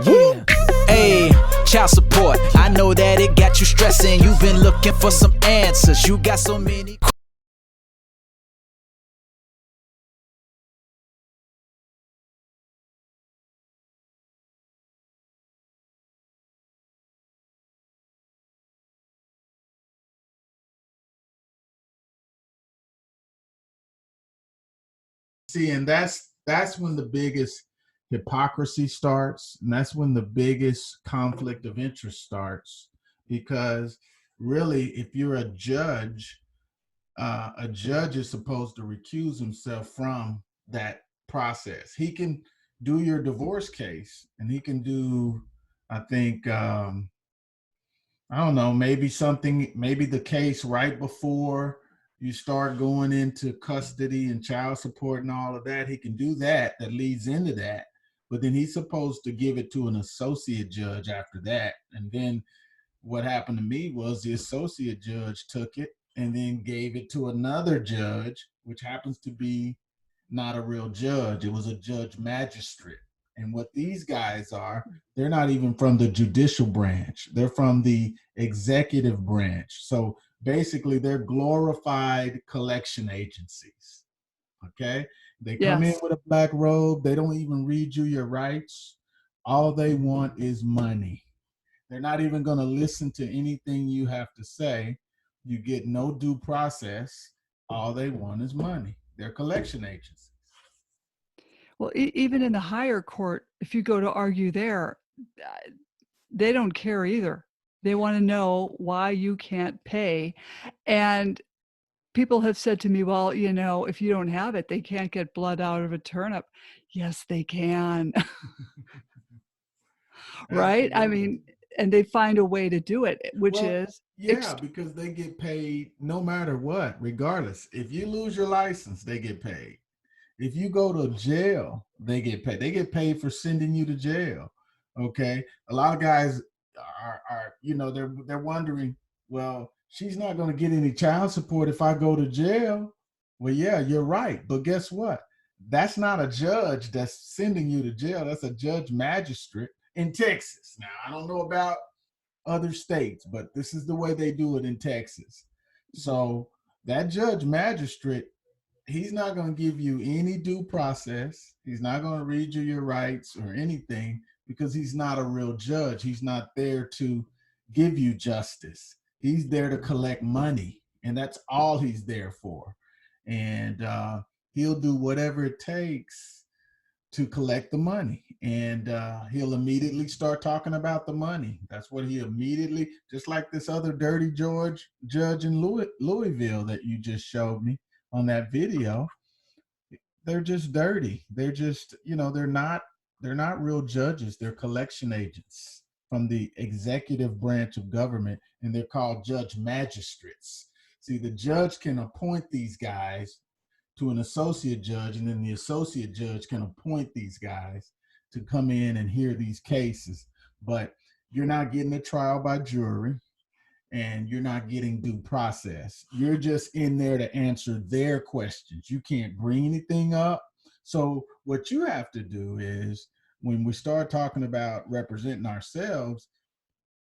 Woo! Hey, child support. I know that it got you stressing. You've been looking for some answers. You got so many. See, and that's when the biggest hypocrisy starts, and that's when the biggest conflict of interest starts. Because really, if you're a judge is supposed to recuse himself from that process. He can do your divorce case, and he can do, I think, I don't know, maybe the case right before you start going into custody and child support and all of that. He can do that. That leads into that. But then he's supposed to give it to an associate judge after that. And then what happened to me was the associate judge took it and then gave it to another judge, which happens to be not a real judge. It was a judge magistrate. And what these guys are, they're not even from the judicial branch, they're from the executive branch. So basically, they're glorified collection agencies. Okay. They come in Yes. with a black robe, they don't even read you your rights. All they want is money. They're not even going to listen to anything you have to say. You get no due process. All they want is money. They're collection agents. Well, even in the higher court, if you go to argue there, they don't care either. They want to know why you can't pay. And people have said to me, well, if you don't have it, they can't get blood out of a turnip. Yes, they can. Right? I Absolutely. mean, and they find a way to do it, which Well, is yeah, because they get paid no matter what, regardless. If you lose your license, they get paid. If you go to jail, they get paid. They get paid for sending you to jail. Okay. A lot of guys are they're wondering, well, she's not going to get any child support if I go to jail. Well, yeah, you're right. But guess what? That's not a judge that's sending you to jail. That's a judge magistrate in Texas. Now, I don't know about other states, but this is the way they do it in Texas. So that judge magistrate, he's not going to give you any due process. He's not going to read you your rights or anything because he's not a real judge. He's not there to give you justice. He's there to collect money, and that's all he's there for. And he'll do whatever it takes to collect the money. And he'll immediately start talking about the money. That's what he immediately, just like this other dirty George judge in Louisville that you just showed me on that video. They're just dirty. They're just, they're not real judges. They're collection agents from the executive branch of government, and they're called judge magistrates. See, the judge can appoint these guys to an associate judge, and then the associate judge can appoint these guys to come in and hear these cases. But you're not getting a trial by jury, and you're not getting due process. You're just in there to answer their questions. You can't bring anything up. So what you have to do is, when we start talking about representing ourselves,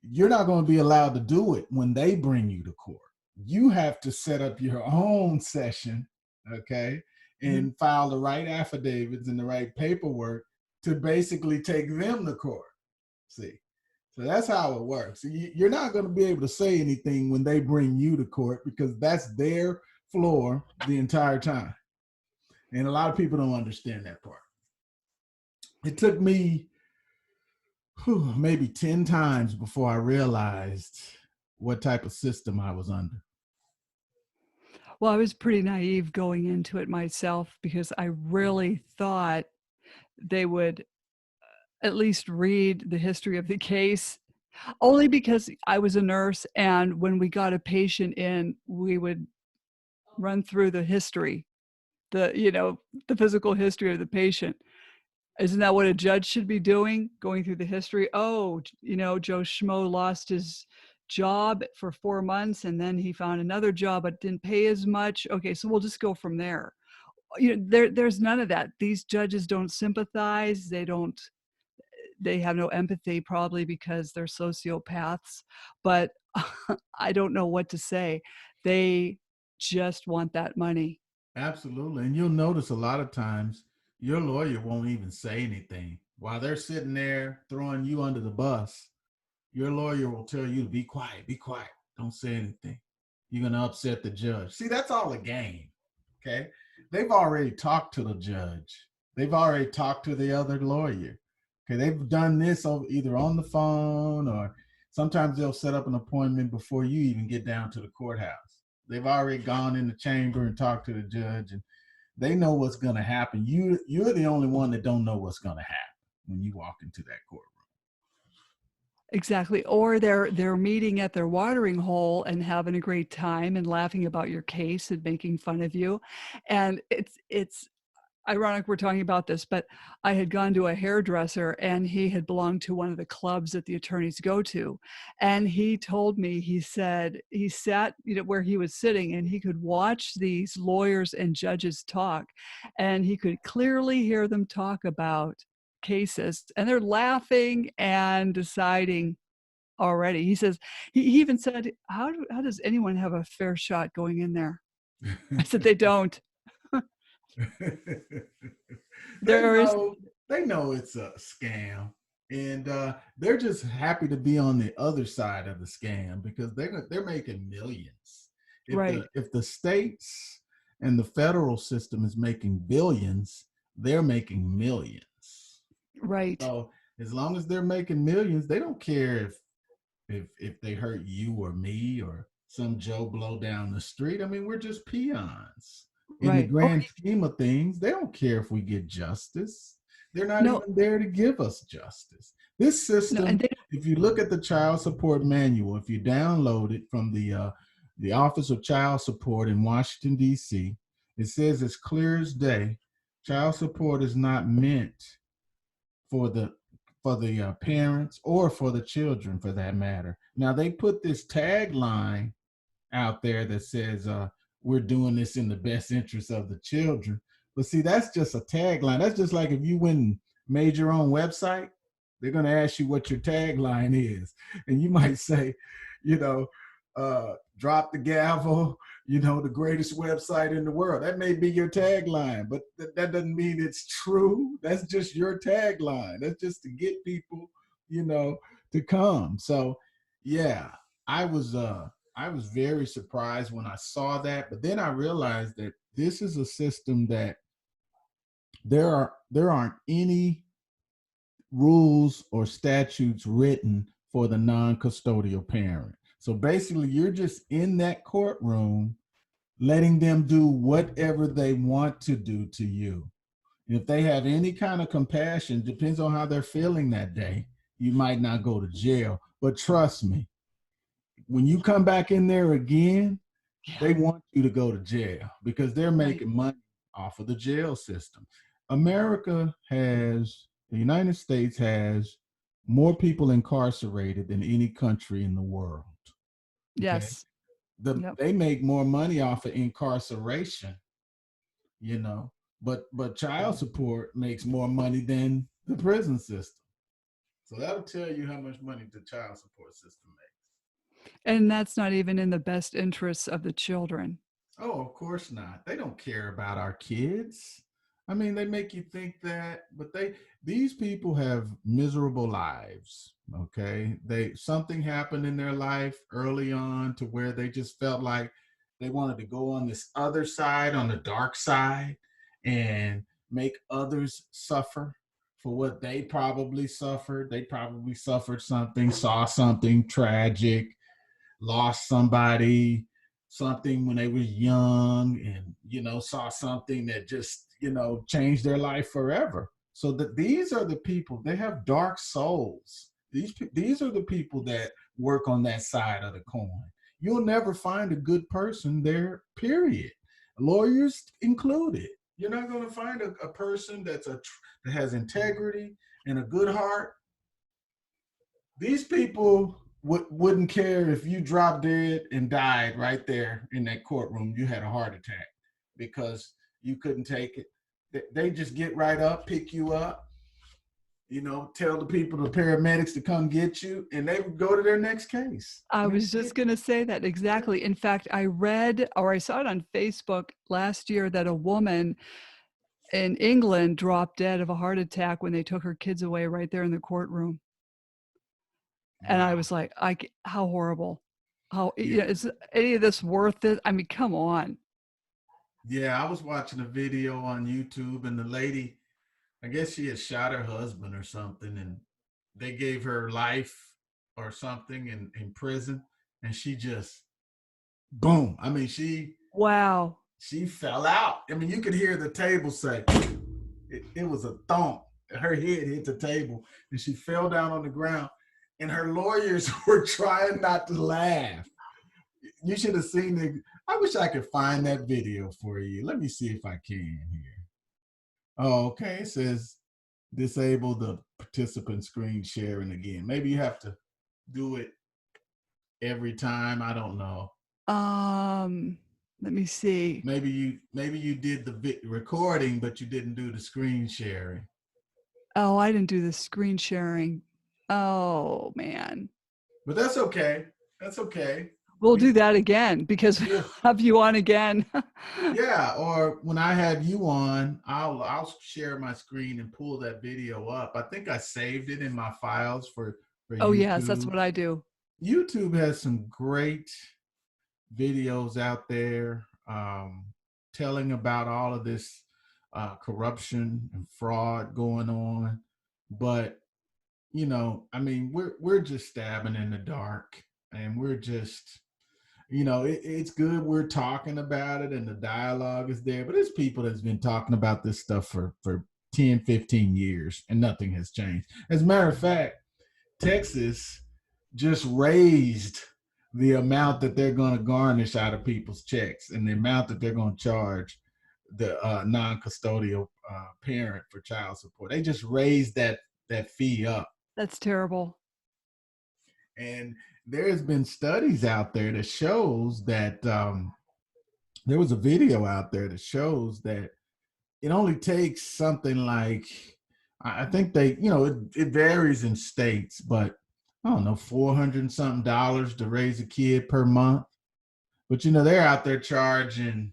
you're not going to be allowed to do it when they bring you to court. You have to set up your own session, okay, and file the right affidavits and the right paperwork to basically take them to court. See, so that's how it works. You're not going to be able to say anything when they bring you to court because that's their floor the entire time. And a lot of people don't understand that part. It took me maybe 10 times before I realized what type of system I was under. Well, I was pretty naive going into it myself because I really thought they would at least read the history of the case, only because I was a nurse, and when we got a patient in, we would run through the history, the physical history of the patient. Isn't that what a judge should be doing? Going through the history? Oh, Joe Schmo lost his job for 4 months and then he found another job but didn't pay as much. Okay, so we'll just go from there. There's none of that. These judges don't sympathize. They don't they have no empathy, probably because they're sociopaths. But I don't know what to say. They just want that money. Absolutely. And you'll notice a lot of times your lawyer won't even say anything. While they're sitting there throwing you under the bus, your lawyer will tell you to be quiet, don't say anything. You're going to upset the judge. See, that's all a game. Okay. They've already talked to the judge, they've already talked to the other lawyer. Okay. They've done this either on the phone, or sometimes they'll set up an appointment before you even get down to the courthouse. They've already gone in the chamber and talked to the judge, and they know what's going to happen. You're the only one that don't know what's going to happen when you walk into that courtroom. Exactly. Or they're meeting at their watering hole and having a great time and laughing about your case and making fun of you. And it's ironic we're talking about this, but I had gone to a hairdresser and he had belonged to one of the clubs that the attorneys go to. And he told me, he said he sat, where he was sitting, and he could watch these lawyers and judges talk, and he could clearly hear them talk about cases, and they're laughing and deciding already. He says, he even said, how does anyone have a fair shot going in there? I said, they don't. they There is, know they know it's a scam, and they're just happy to be on the other side of the scam because they're making millions. right, If the states and the federal system is making billions, they're making millions. right, So as long as they're making millions, they don't care if they hurt you or me or some Joe Blow down the street. I mean, we're just peons. In the right. Or grand scheme of things, they don't care if we get justice. They're not no, even there to give us justice. This no, system, and they, if you look at the child support manual, if you download it from the Office of Child Support in Washington, D.C., it says as clear as day, child support is not meant for the parents or for the children, for that matter. Now they put this tagline out there that says we're doing this in the best interest of the children. But see, that's just a tagline. That's just like if you went and made your own website, they're going to ask you what your tagline is, and you might say, you know, drop the gavel, the greatest website in the world. That may be your tagline, but that doesn't mean it's true. That's just your tagline. That's just to get people, to come. So yeah, I was very surprised when I saw that, but then I realized that this is a system that there aren't any rules or statutes written for the non-custodial parent. So basically, you're just in that courtroom letting them do whatever they want to do to you. If they have any kind of compassion, depends on how they're feeling that day, you might not go to jail. But trust me, when you come back in there again, they yeah, want you to go to jail because they're right. making money off of the jail system. The United States has more people incarcerated than any country in the world. Okay. Yes. Yep. They make more money off of incarceration, you know, but child support makes more money than the prison system. So that'll tell you how much money the child support system makes. And that's not even in the best interests of the children. Oh, of course not. They don't care about our kids. I mean, they make you think that, but these people have miserable lives. Okay. Something happened in their life early on to where they just felt like they wanted to go on this other side, on the dark side, and make others suffer for what they probably suffered. They probably suffered something, saw something tragic, lost something when they were young, and saw something that just changed their life forever. So that these are the people, they have dark souls. These are the people that work on that side of the coin. You'll never find a good person there, period, lawyers included. You're not going to find a person that has integrity and a good heart. These people wouldn't care if you dropped dead and died right there in that courtroom. You had a heart attack because you couldn't take it. They just get right up, pick you up, tell the people, the paramedics, to come get you, and they would go to their next case. I was just going to say that exactly. In fact, I read, or I saw it on Facebook last year, that a woman in England dropped dead of a heart attack when they took her kids away right there in the courtroom. And I was like, how horrible. How, is any of this worth it? I mean, come on. Yeah, I was watching a video on YouTube, and the lady, I guess she had shot her husband or something, and they gave her life or something in prison, and she just, boom. I mean, wow. She fell out. I mean, you could hear the table say, it was a thump. Her head hit the table, and she fell down on the ground, and her lawyers were trying not to laugh. You should have seen it. I wish I could find that video for you. Let me see if I can here. Oh, okay. It says disable the participant screen sharing again. Maybe you have to do it every time. I don't know. Let me see. Maybe you did the recording, but you didn't do the screen sharing. Oh, I didn't do the screen sharing. Oh, man. But that's okay. That's okay. We'll do that again because we'll have you on again. Yeah, or when I have you on, I'll share my screen and pull that video up. I think I saved it in my files for Oh, YouTube. yes, that's what I do. YouTube has some great videos out there telling about all of this corruption and fraud going on. But I mean, we're just stabbing in the dark, and we're just, it's good we're talking about it and the dialogue is there, but there's people that's been talking about this stuff for 10, 15 years, and nothing has changed. As a matter of fact, Texas just raised the amount that they're going to garnish out of people's checks and the amount that they're going to charge the non-custodial parent for child support. They just raised that fee up. That's terrible. And there's been studies out there that shows that there was a video out there that shows that it only takes something like, I think it varies in states, but I don't know, $400 something to raise a kid per month. But they're out there charging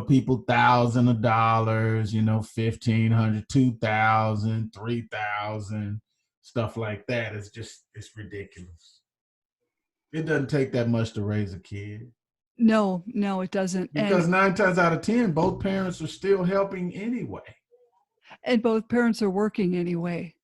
people thousands of dollars, $1,500, $2,000, $3,000, stuff like that. It's ridiculous. It doesn't take that much to raise a kid. No, it doesn't. Because 9 times out of 10, both parents are still helping anyway. And both parents are working anyway.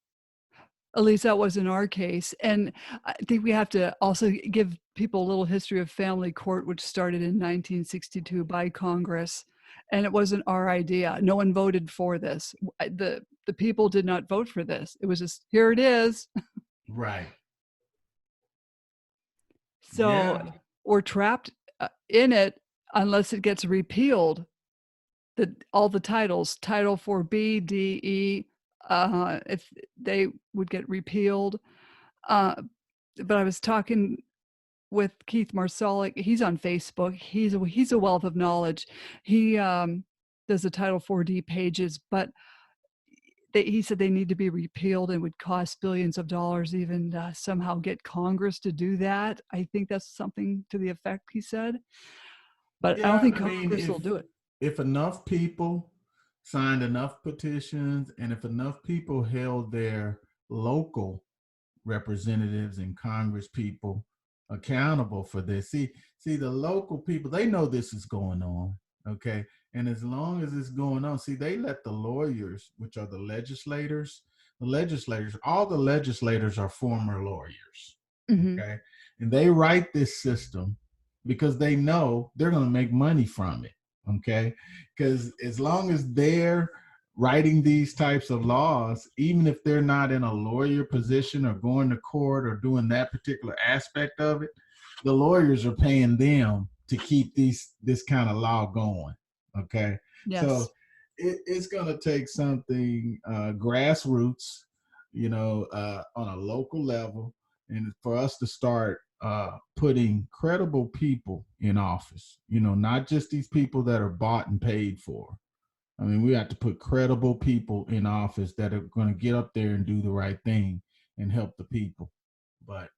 At least that was in our case. And I think we have to also give people a little history of family court, which started in 1962 by Congress. And it wasn't our idea. No one voted for this. The people did not vote for this. It was just, here it is. Right. So we're trapped in it unless it gets repealed. All the titles, Title 4B, D, E, if they would get repealed. But I was talking with Keith Marsalik. He's on Facebook. He's a wealth of knowledge. He does the Title 4D pages, but he said they need to be repealed and would cost billions of dollars even somehow get Congress to do that. I think that's something to the effect he said. But I don't think Congress will do it. If enough people signed enough petitions, and if enough people held their local representatives and Congress people accountable for this. See, the local people, they know this is going on, okay? And as long as it's going on, they let the lawyers, which are the legislators, all the legislators are former lawyers, okay? And they write this system because they know they're going to make money from it, okay? Because as long as they're writing these types of laws, even if they're not in a lawyer position or going to court or doing that particular aspect of it, the lawyers are paying them to keep this kind of law going, okay? Yes. So it's going to take something grassroots, on a local level, and for us to start putting credible people in office, not just these people that are bought and paid for. I mean, we have to put credible people in office that are going to get up there and do the right thing and help the people. But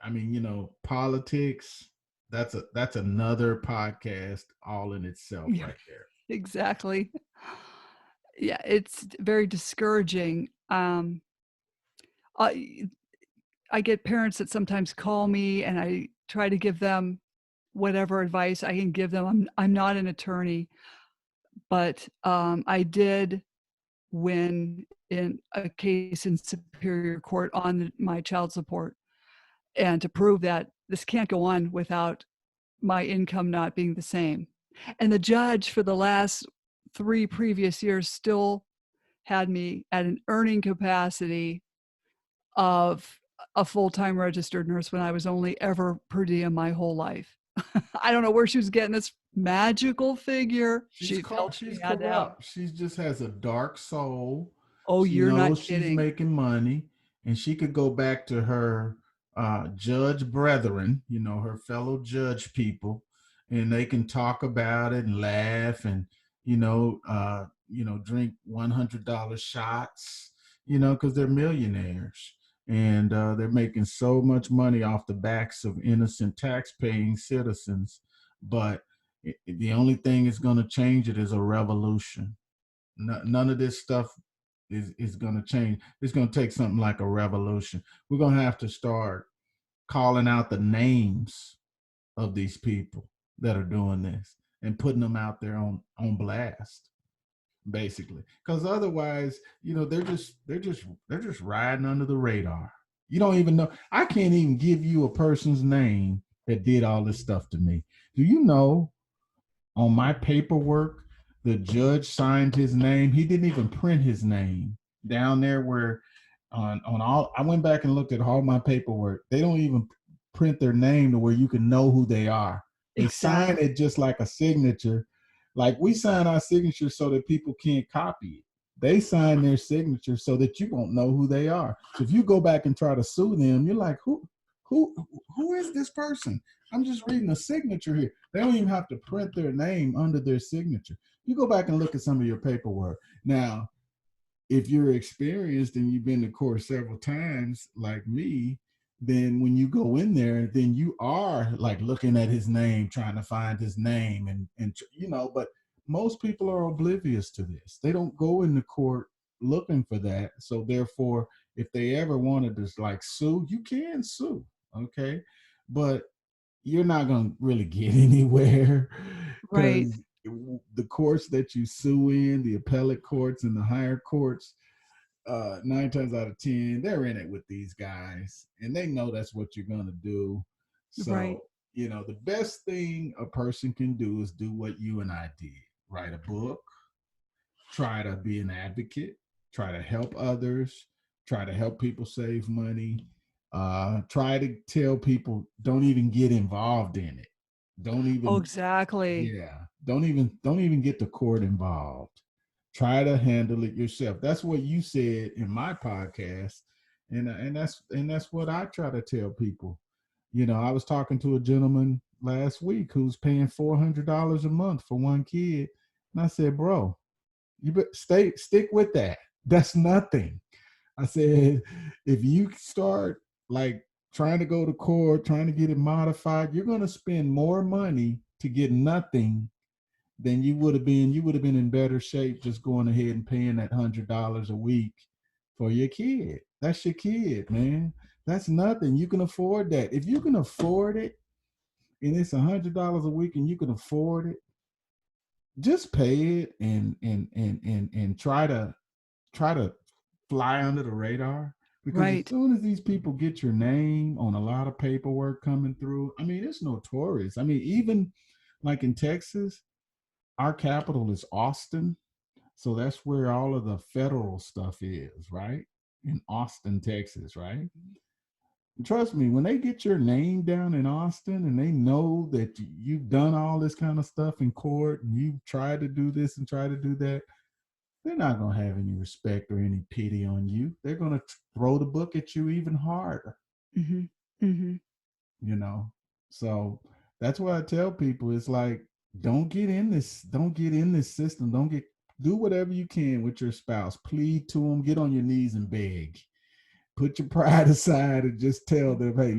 I mean, politics, that's another podcast all in itself Yeah, right there. exactly. Yeah, it's very discouraging. I I get parents that sometimes call me, and I try to give them whatever advice I can give them. I'm not an attorney, but I did win in a case in Superior Court on my child support, and to prove that this can't go on without my income not being the same. And the judge for the last 3 previous years still had me at an earning capacity of a full-time registered nurse when I was only ever per diem my whole life. I don't know where she was getting this magical figure she felt she She's had to have. corrupt. She just has a dark soul. Oh, She you're not knows she's kidding. making money, and she could go back to her judge brethren, her fellow judge people, and they can talk about it and laugh and drink $100 shots, because they're millionaires and they're making so much money off the backs of innocent tax-paying citizens, but the only thing that's going to change it is a revolution. None of this stuff is going to change. It's going to take something like a revolution. We're going to have to start calling out the names of these people that are doing this and putting them out there on blast, basically, because otherwise, they're just riding under the radar. You don't even know. I can't even give you a person's name that did all this stuff to me. Do you know, on my paperwork, the judge signed his name. He didn't even print his name down there where on all. I went back and looked at all my paperwork. They don't even print their name to where you can know who they are. They sign Exactly. it just like a signature. Like we sign our signature so that people can't copy it. They sign their signature so that you won't know who they are. So if you go back and try to sue them, you're like, who who is this person? I'm just reading a signature here. They don't even have to print their name under their signature. You go back and look at some of your paperwork. Now, if you're experienced and you've been to court several times, like me, then when you go in there, then you are like looking at his name, trying to find his name, but most people are oblivious to this. They don't go into court looking for that. So therefore, if they ever wanted to like sue, you can sue. Okay. But you're not going to really get anywhere Right. because the courts that you sue in, the appellate courts and the higher courts, 9 times out of 10, they're in it with these guys and they know that's what you're going to do. Right. So, the best thing a person can do is do what you and I did: write a book, try to be an advocate, try to help others, try to help people save money, try to tell people don't even get involved in it. Don't Oh, even, exactly. yeah, don't even get the court involved. Try to handle it yourself. That's what you said in my podcast, and that's what I try to tell people. I was talking to a gentleman last week who's paying $400 a month for one kid, and I said, bro, you stick with that. That's nothing. I said, if you start like trying to go to court, trying to get it modified, you're going to spend more money to get nothing than you would have been. You would have been in better shape just going ahead and paying that $100 a week for your kid. That's your kid, man. That's nothing. You can afford that. If you can afford it and it's $100 a week and you can afford it, just pay it and try to fly under the radar, because as Right. soon as these people get your name on a lot of paperwork coming through, I mean, it's notorious. I mean, even like in Texas, our capital is Austin, so that's where all of the federal stuff is, right? In Austin, Texas, right? Trust me, when they get your name down in Austin and they know that you've done all this kind of stuff in court and you've tried to do this and try to do that, they're not going to have any respect or any pity on you. They're going to throw the book at you even harder, Mhm. Mhm. you know? So that's why I tell people, it's like, don't get in this system. Don't get Do whatever you can with your spouse. Plead to them. Get on your knees and beg. Put your pride aside and just tell them, hey,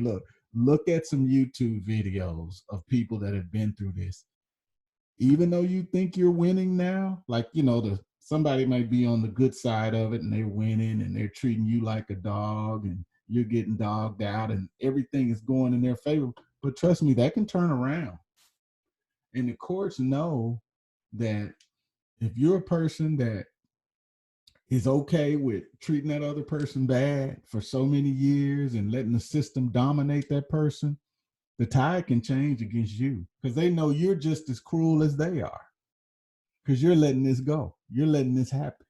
look at some YouTube videos of people that have been through this. Even though you think you're winning now, like, somebody might be on the good side of it and they're winning and they're treating you like a dog and you're getting dogged out and everything is going in their favor. But trust me, that can turn around. And the courts know that if you're a person that is okay with treating that other person bad for so many years and letting the system dominate that person, the tide can change against you because they know you're just as cruel as they are because you're letting this go. You're letting this happen.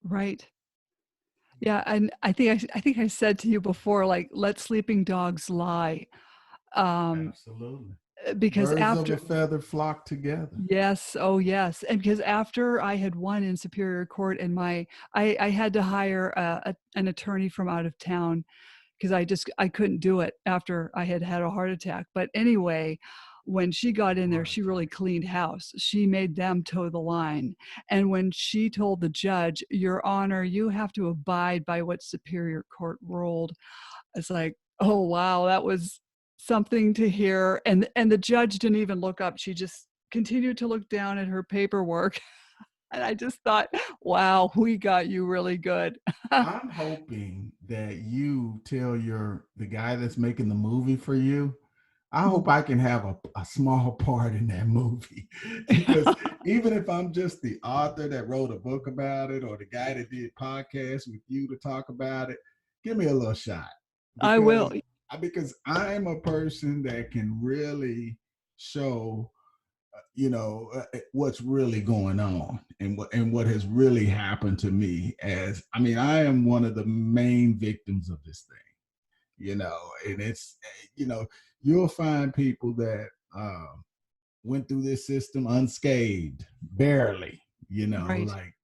Right. Yeah, and I think I said to you before, like, let sleeping dogs lie. Absolutely. Because Birds after of a feather flock together. Yes, oh yes, and because after I had won in Superior Court and I had to hire an attorney from out of town because I couldn't do it after I had had a heart attack. But anyway, when she got in there, she really cleaned house. She made them toe the line. And when she told the judge, Your Honor, you have to abide by what Superior Court ruled, it's like, oh wow, that was something to hear. And the judge didn't even look up. She just continued to look down at her paperwork. And I just thought, wow, we got you really good. I'm hoping that you tell the guy that's making the movie for you, I hope I can have a small part in that movie. Because even if I'm just the author that wrote a book about it or the guy that did podcasts with you to talk about it, give me a little shot. I will. Because I'm a person that can really show what's really going on and what has really happened to me. I am one of the main victims of this thing, and it's, you'll find people that went through this system unscathed, barely, Right. like,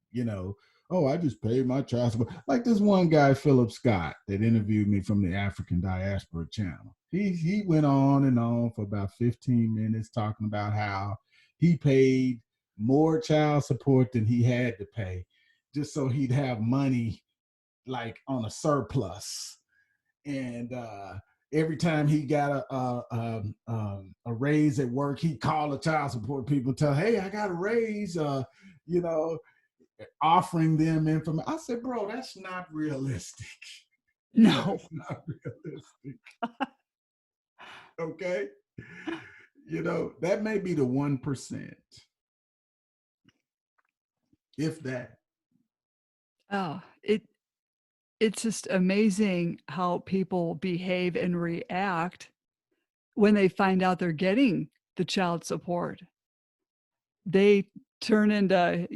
oh, I just paid my child support. Like this one guy, Philip Scott, that interviewed me from the African Diaspora Channel. He went on and on for about 15 minutes talking about how he paid more child support than he had to pay just so he'd have money like on a surplus. And every time he got a raise at work, he'd call the child support people and tell, hey, I got a raise, offering them information. I said, bro, that's not realistic. No. That's not realistic. Okay. That may be the 1%. If that. Oh, it's just amazing how people behave and react when they find out they're getting the child support. They turn into,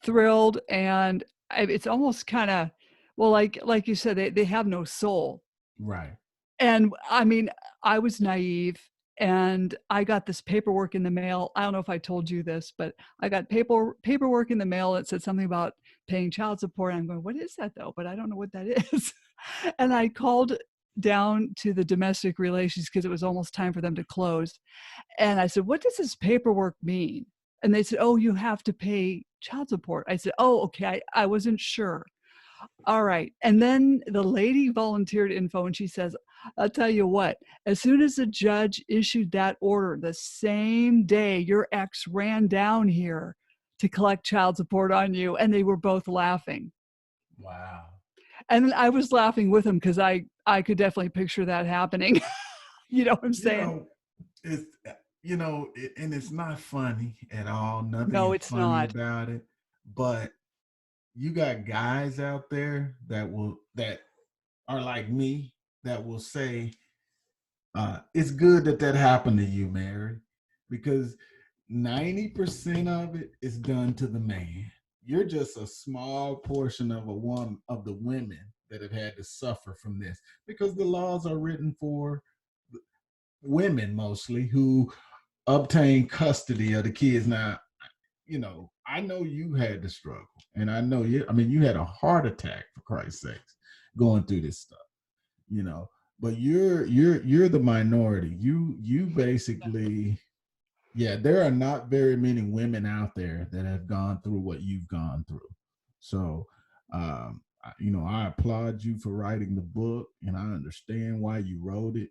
thrilled, and it's almost kind of, well, like you said, they have no soul. Right. And I mean, I was naive and I got this paperwork in the mail. I don't know if I told you this, but I got paperwork in the mail that said something about paying child support. I'm going, what is that though? But I don't know what that is. And I called down to the domestic relations because it was almost time for them to close. And I said, what does this paperwork mean? And they said, oh, you have to pay child support. I said, oh, okay. I wasn't sure. All right. And then the lady volunteered info and she says, I'll tell you what, as soon as the judge issued that order, the same day your ex ran down here to collect child support on you. And they were both laughing. Wow. And I was laughing with them because I could definitely picture that happening. You know what I'm saying? It's, and it's not funny at all. Nothing No, is it's funny not. about it. But you got guys out there that are like me that will say, it's good that happened to you, Mary, because 90% of it is done to the man. You're just a small portion of the women that have had to suffer from this because the laws are written for women mostly who obtain custody of the kids. Now, I know you had to struggle, and I know you had a heart attack, for Christ's sakes, going through this stuff, but you're the minority. You basically Yeah, there are not very many women out there that have gone through what you've gone through. So, I applaud you for writing the book, and I understand why you wrote it.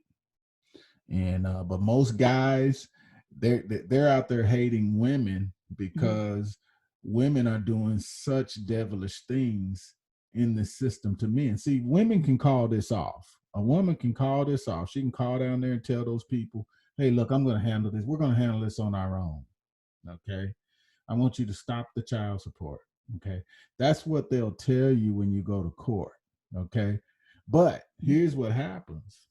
And but most guys, they're out there hating women Mhm. because women are doing such devilish things in the system to men. See, women can call this off. A woman can call this off. She can call down there and tell those people, "Hey, look, I'm going to handle this. We're going to handle this on our own." Okay, I want you to stop the child support. Okay, that's what they'll tell you when you go to court. Okay, but Mhm. here's what happens.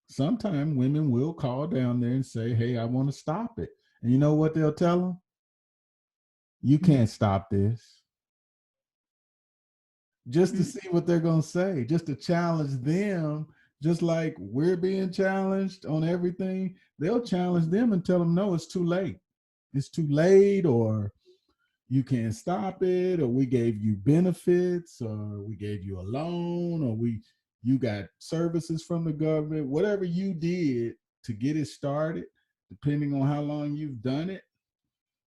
Sometimes women will call down there and say, "Hey, I want to stop it." And you know what they'll tell them? You Mhm. can't stop this. Just to Mm. see what they're going to say, just to challenge them, just like we're being challenged on everything. They'll challenge them and tell them, no, it's too late. It's too late, or you can't stop it, or we gave you benefits, or we gave you a loan, or you got services from the government. Whatever you did to get it started, depending on how long you've done it,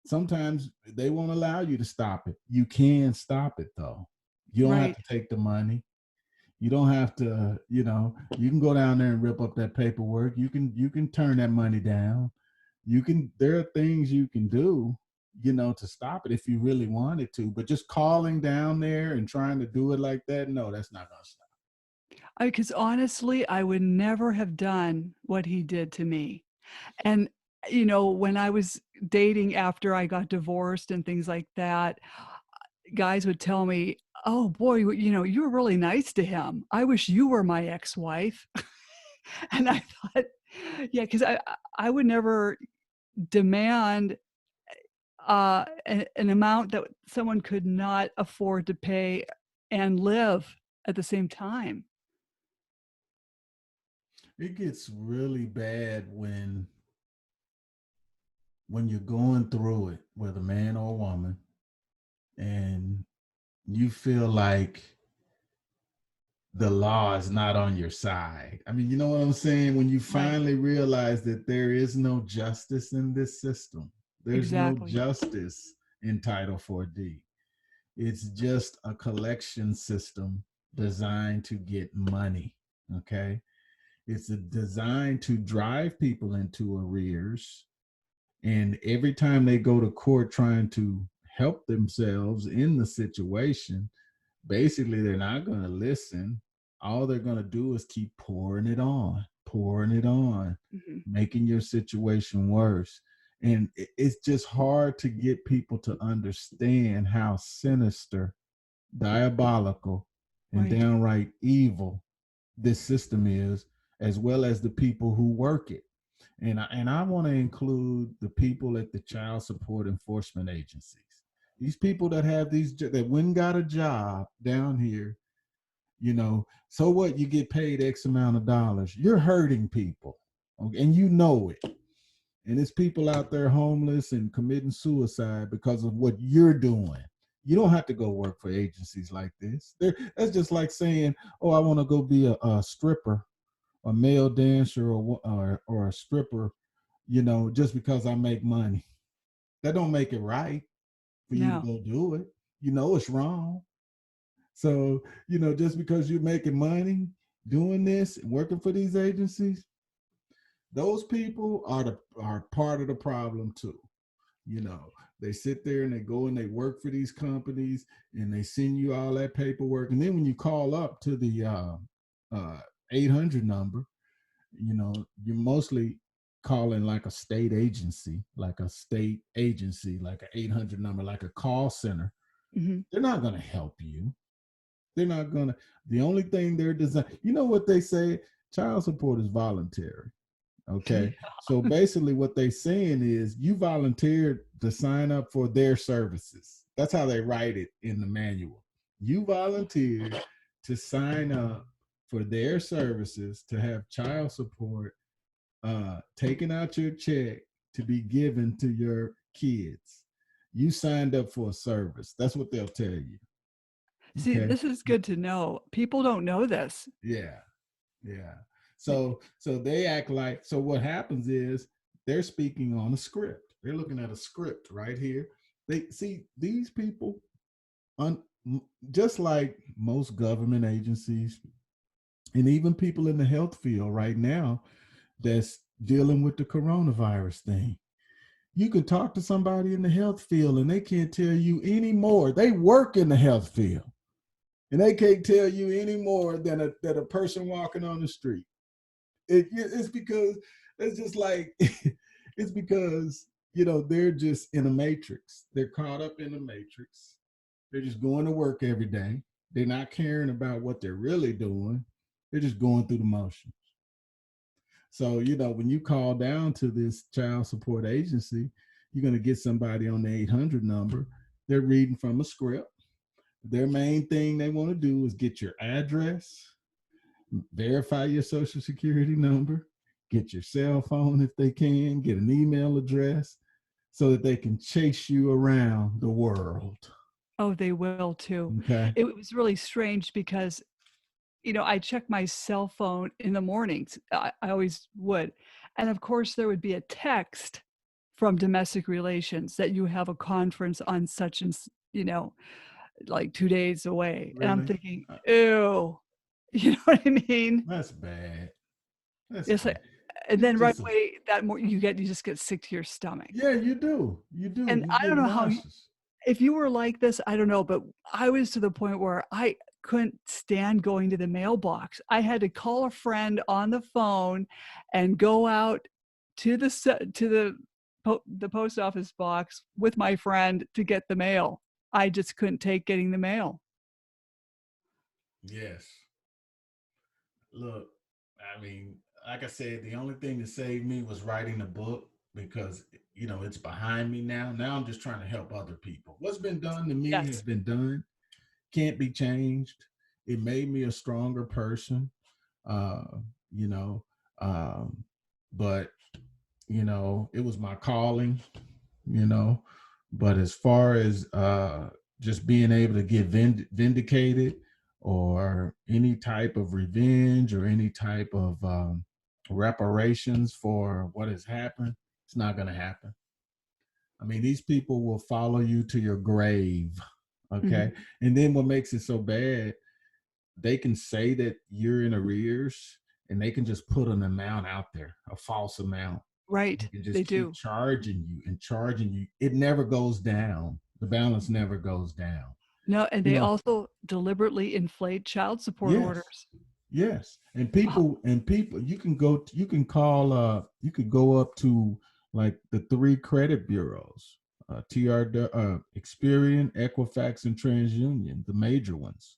sometimes they won't allow you to stop it. You can stop it though. You don't have Right. to take the money. You don't have to, you can go down there and rip up that paperwork. You can turn that money down. There are things you can do, to stop it if you really wanted to. But just calling down there and trying to do it like that, no, that's not gonna stop. Because honestly, I would never have done what he did to me. And, when I was dating after I got divorced and things like that, guys would tell me, "Oh boy, you were really nice to him. I wish you were my ex-wife." And I thought, yeah, because I would never demand an amount that someone could not afford to pay and live at the same time. It gets really bad when you're going through it with a man or a woman, and you feel like the law is not on your side. I mean, you know what I'm saying? When you Right. finally realize that there is no justice in this system, there's no Exactly. justice in Title 4D. It's just a collection system designed to get money. Okay. It's designed to drive people into arrears. And every time they go to court trying to help themselves in the situation, basically they're not going to listen. All they're going to do is keep pouring it on, Mhm. making your situation worse. And it's just hard to get people to understand how sinister, diabolical, and Right. downright evil this system is, as well as the people who work it. And I want to include the people at the child support enforcement agencies. These people that have that went and got a job down here, so what? You get paid X amount of dollars. You're hurting people, okay, and you know it. And it's people out there homeless and committing suicide because of what you're doing. You don't have to go work for agencies like this. That's just like saying, "Oh, I want to go be a stripper, a male dancer, or a stripper," just because I make money. That don't make it right for you to No. go do it. It's wrong. So, just because you're making money doing this and working for these agencies, those people are part of the problem too. You know, they sit there and they go and they work for these companies and they send you all that paperwork. And then when you call up to the 800 number, you're mostly calling like a state agency, like an 800 number, like a call center. Mhm. They're not going to help you. They're not going to. The only thing they're designed, what they say, child support is voluntary. Okay. So basically, what they're saying is you volunteered to sign up for their services. That's how they write it in the manual. You volunteered to sign up for their services to have child support taken out your check to be given to your kids. You signed up for a service. That's what they'll tell you. See, Okay. this is good to know. People don't know this. Yeah. Yeah. So they act like, so what happens is they're speaking on a script. They're looking at a script right here. They see these people, un, just like most government agencies and even people in the health field right now that's dealing with the coronavirus thing. You can talk to somebody in the health field and they can't tell you any more. They work in the health field and they can't tell you any more than a person walking on the street. It's because it's just like it's because they're just in a matrix. They're caught up in the matrix. They're just going to work every day. They're not caring about what they're really doing. They're just going through the motions. So, when you call down to this child support agency, you're going to get somebody on the 800 number. They're reading from a script. Their main thing they want to do is get your address, verify your social security number, get your cell phone if they can, get an email address so that they can chase you around the world. Oh, they will too. Okay. It was really strange because, I check my cell phone in the mornings. I always would. And of course, there would be a text from domestic relations that you have a conference on such and, like 2 days away. Really? And I'm thinking, ew, you know what I mean? That's bad. It's like, and then right away you just get sick to your stomach. Yeah, you do. You do. And you I don't know how, nauseous. if you were like this, I don't know, but I was to the point where I couldn't stand going to the mailbox. I had to call a friend on the phone and go out to the post office box with my friend to get the mail. I just couldn't take getting the mail. Yes. Look, I mean, like I said, the only thing that saved me was writing a book because, it's behind me now. Now I'm just trying to help other people. What's been done to me has been done. Can't be changed. It made me a stronger person, you know, but, it was my calling, but as far as just being able to get vindicated or any type of revenge or any type of reparations for what has happened, it's not going to happen. I mean, these people will follow you to your grave. Okay. Mm-hmm. And then what makes it so bad, they can say that you're in arrears and they can just put an amount out there, a false amount. Right. They do. Charging you. It never goes down. The balance never goes down. No, and they also deliberately inflate child support orders. Yes. And people, you can go up to like the 3 credit bureaus, Experian, Equifax, and TransUnion, the major ones.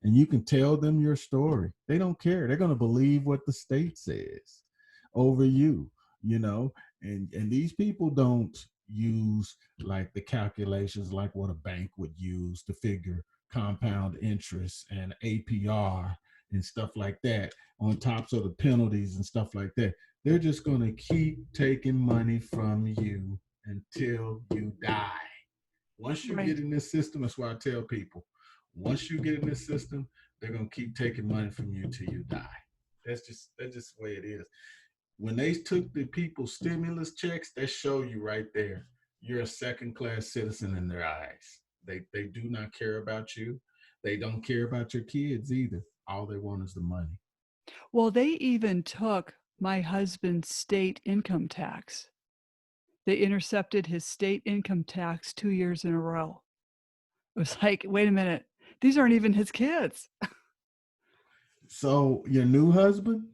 And you can tell them your story. They don't care. They're going to believe what the state says over you, and these people don't use like the calculations like what a bank would use to figure compound interest and APR and stuff like that on tops of the penalties and stuff like that. They're just going to keep taking money from you until you die. Once you get in this system, that's why I tell people, once you get in this system, they're going to keep taking money from you till you die. That's just the way it is. When they took the people's stimulus checks, that show you right there, you're a second-class citizen in their eyes. They do not care about you. They don't care about your kids either. All they want is the money. Well, they even took my husband's state income tax. They intercepted his state income tax 2 years in a row. It was like, wait a minute, these aren't even his kids. So your new husband?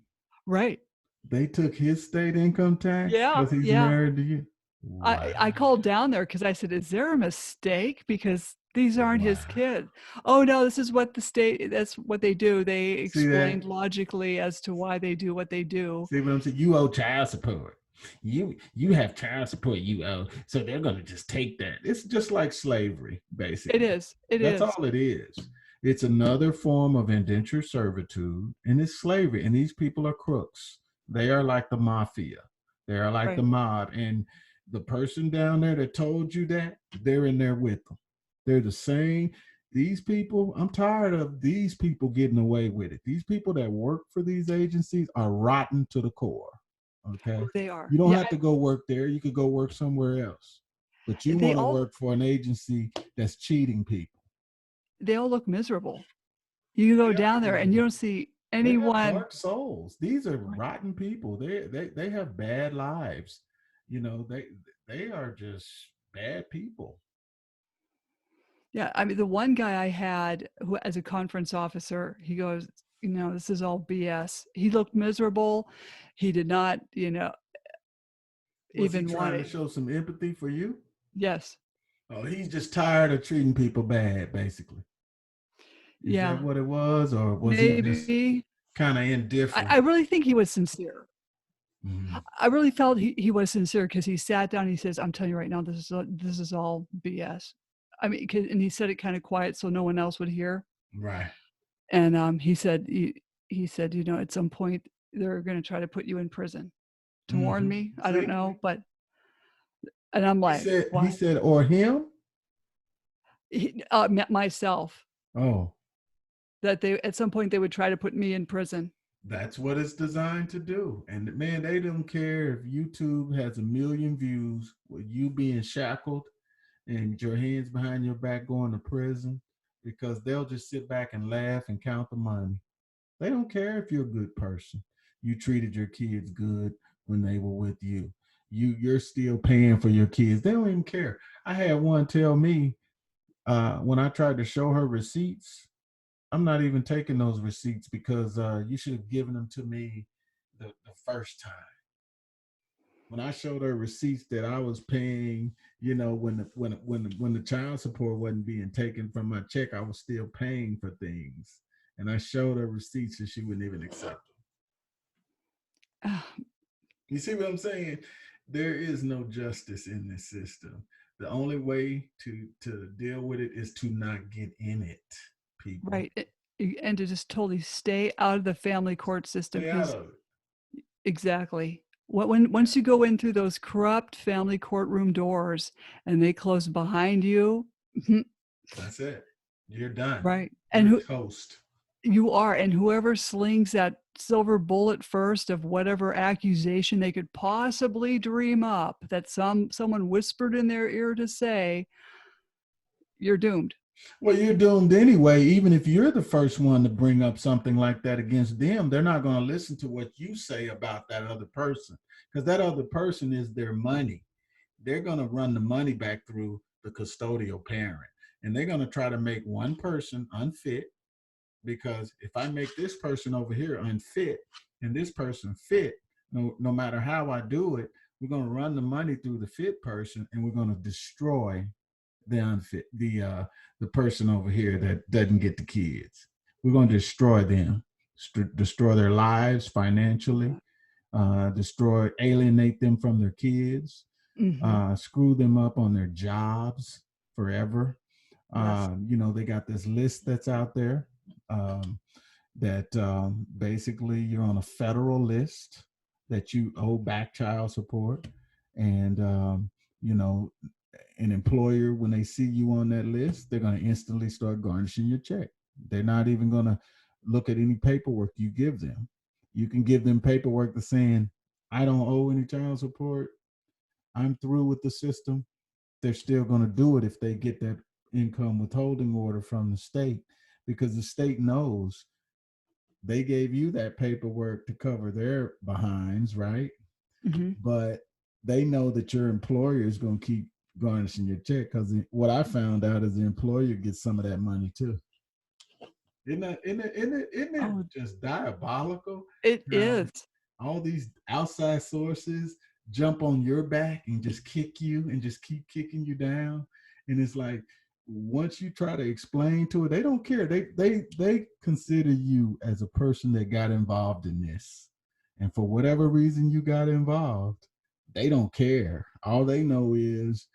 Right. They took his state income tax because he's married to you? Wow. I called down there because I said, is there a mistake? Because these aren't his kids. Oh, no, this is what that's what they do. They explained logically as to why they do what they do. See what I'm saying? You owe child support. You have child support you owe. So they're going to just take that. It's just like slavery, basically. It is. That's all it is. It's another form of indentured servitude, and it's slavery. And these people are crooks. They are like the mafia. They are like the mob. And the person down there that told you that, they're in there with them. They're the same. These people, I'm tired of these people getting away with it. These people that work for these agencies are rotten to the core. Okay. They are. You don't Yeah, have to go work there. You could go work somewhere else. But you they want to all work for an agency that's cheating people. they all look miserable. You go They down are there and you miserable. don't see They have anyone. dark souls. These are Right. rotten people. They have bad lives. You know, they are just bad people. Yeah, I mean, the one guy I had who, as a conference officer, he goes, this is all BS. He looked miserable. He did not, Was he even want trying to it. show some empathy for you? Yes. Oh, he's just tired of treating people bad, basically. Is that Yeah. what it was? Or was he just Maybe. kind of I indifferent? really think he was sincere. Mhm. I really felt he was sincere because he sat down and he says, I'm telling you right now, this is all BS. I mean, and he said it kind of quiet so no one else would hear. Right. And he said, at some point they're going to try to put you in prison to warn Hmm. me. I don't See, know, and I'm like, he what? said, or him? Myself, Oh, that they at some point they would try to put me in prison. that's what it's designed to do. And man, they don't care if YouTube has 1 million views with you being shackled and your hands behind your back going to prison, because they'll just sit back and laugh and count the money. They don't care if you're a good person. You treated your kids good when they were with you. You're still paying for your kids. They don't even care. I had one tell me when I tried to show her receipts, I'm not even taking those receipts because you should have given them to me the first time. When I showed her receipts that I was paying, when the child support wasn't being taken from my check, I was still paying for things. And I showed her receipts and she wouldn't even accept them. You see what I'm saying? There is no justice in this system. The only way to deal with it is to not get in it, people. Right. And to just totally stay out of the family court system, Stay out because of it. exactly. Once you go in through those corrupt family courtroom doors and they close behind you, That's it. You're done. right? And You're toast. you are, and whoever slings that silver bullet first of whatever accusation they could possibly dream up that someone whispered in their ear to say, you're doomed. Well, you're doomed anyway. Even if you're the first one to bring up something like that against them, they're not going to listen to what you say about that other person, because that other person is their money. They're going to run the money back through the custodial parent. And they're going to try to make one person unfit, because if I make this person over here unfit and this person fit, no matter how I do it, we're going to run the money through the fit person and we're going to destroy the unfit, the person over here that doesn't get the kids. We're going to destroy them, destroy their lives financially, alienate them from their kids, screw them up on their jobs forever. Yes. They got this list that's out there, that basically you're on a federal list that you owe back child support. And, an employer, when they see you on that list, they're going to instantly start garnishing your check. They're not even going to look at any paperwork you give them. You can give them paperwork that's saying, I don't owe any child support, I'm through with the system. They're still going to do it if they get that income withholding order from the state, because the state knows they gave you that paperwork to cover their behinds, right? Mm-hmm. But they know that your employer is going to keep garnishing your check, because what I found out is the employer gets some of that money too. Isn't it just diabolical? It How is. all these outside sources jump on your back and just kick you and just keep kicking you down. And it's like, once you try to explain to it, they don't care. They consider you as a person that got involved in this. And for whatever reason you got involved, they don't care. All they know is